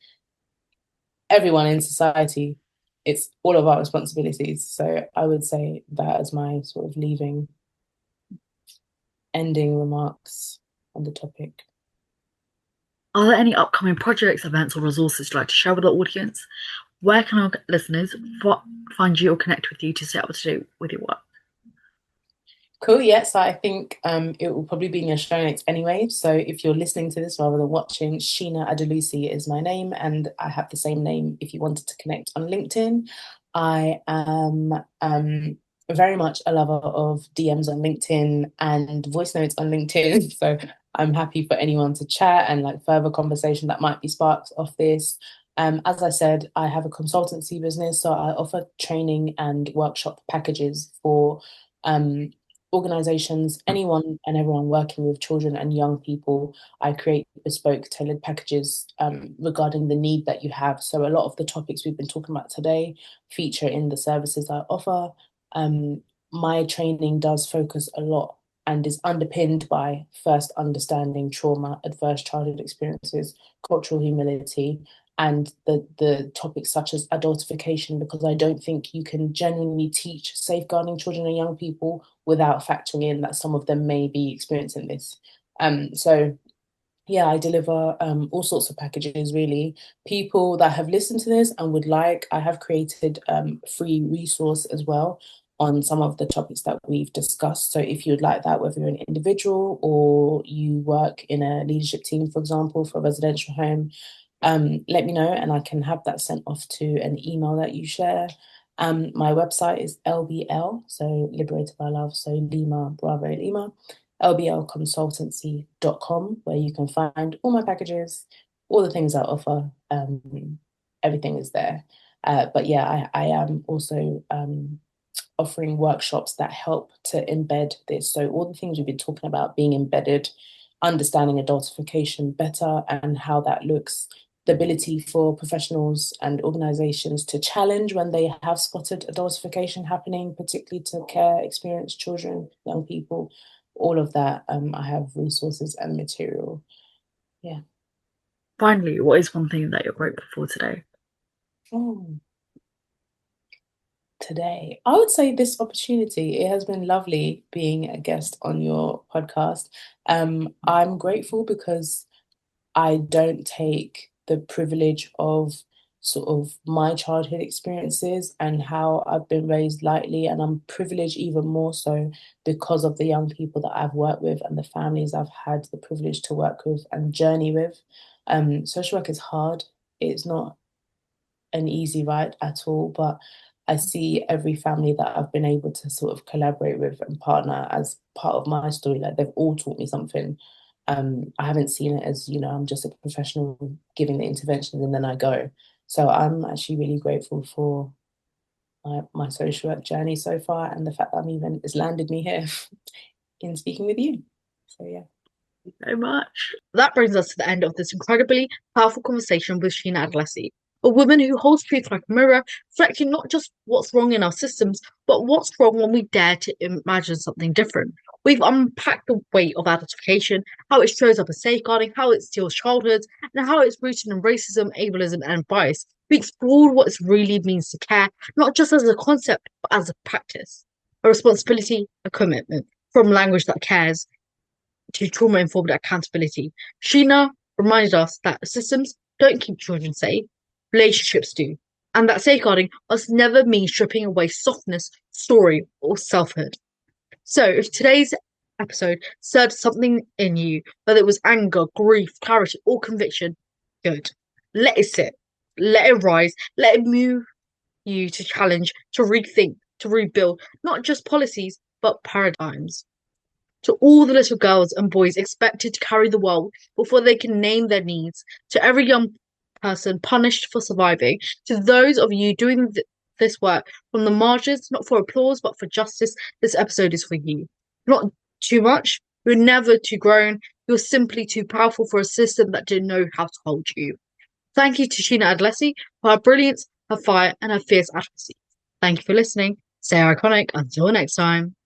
Everyone in society, it's all of our responsibilities. So I would say that as my sort of ending remarks on the topic. Are there any upcoming projects, events, or resources you'd like to share with the audience? Where can our listeners find you or connect with you to stay up to date with your work? Cool, yeah. So I think it will probably be in your show notes anyway. So if you're listening to this rather than watching, Sheena Adelusi is my name, and I have the same name if you wanted to connect on LinkedIn. I am very much a lover of DMs on LinkedIn and voice notes on LinkedIn. So I'm happy for anyone to chat and like further conversation that might be sparked off this. As I said, I have a consultancy business, so I offer training and workshop packages for organizations, anyone and everyone working with children and young people. I create bespoke, tailored packages regarding the need that you have. So a lot of the topics we've been talking about today feature in the services I offer. Um, my training does focus a lot and is underpinned by first understanding trauma, adverse childhood experiences, cultural humility, and the topics such as adultification, because I don't think you can genuinely teach safeguarding children and young people without factoring in that some of them may be experiencing this. So yeah, I deliver all sorts of packages, really. People that have listened to this and would like, I have created free resource as well on some of the topics that we've discussed. So if you would like that, whether you're an individual or you work in a leadership team, for example, for a residential home, let me know and I can have that sent off to an email that you share. My website is LBL, so Liberated by Love, so Lima, Bravo, Lima, lblconsultancy.com, where you can find all my packages, all the things I offer. Everything is there. But yeah, I am also offering workshops that help to embed this. So all the things we've been talking about being embedded, understanding adultification better and how that looks, the ability for professionals and organizations to challenge when they have spotted adultification happening, particularly to care experienced children, young people, all of that. I have resources and material. Yeah. Finally, what is one thing that you're grateful for today? Oh, today, I would say this opportunity. It has been lovely being a guest on your podcast. I'm grateful because I don't take the privilege of sort of my childhood experiences and how I've been raised lightly. And I'm privileged even more so because of the young people that I've worked with and the families I've had the privilege to work with and journey with. Social work is hard. It's not an easy ride at all, but I see every family that I've been able to sort of collaborate with and partner as part of my story. Like they've all taught me something. I haven't seen it as, I'm just a professional giving the interventions and then I go. So I'm actually really grateful for my social work journey so far and the fact that it's landed me here in speaking with you. So yeah. So much. That brings us to the end of this incredibly powerful conversation with Sheena Adelusi, a woman who holds truth like a mirror, reflecting not just what's wrong in our systems, but what's wrong when we dare to imagine something different. We've unpacked the weight of adultification, how it shows up as safeguarding, how it steals childhoods, and how it's rooted in racism, ableism, and bias. We explored what it really means to care, not just as a concept, but as a practice, a responsibility, a commitment, from language that cares to trauma-informed accountability. Sheena reminded us that systems don't keep children safe, relationships do, and that safeguarding must never mean stripping away softness, story, or selfhood. So, if today's episode stirred something in you, whether it was anger, grief, clarity, or conviction, good. Let it sit, let it rise, let it move you to challenge, to rethink, to rebuild, not just policies, but paradigms. To all the little girls and boys expected to carry the world before they can name their needs, to every young person punished for surviving, to those of you doing this work from the margins, not for applause, but for justice, this episode is for you. Not too much, you're never too grown, you're simply too powerful for a system that didn't know how to hold you. Thank you to Sheena Adelusi for her brilliance, her fire, and her fierce advocacy. Thank you for listening. Stay iconic. Until next time.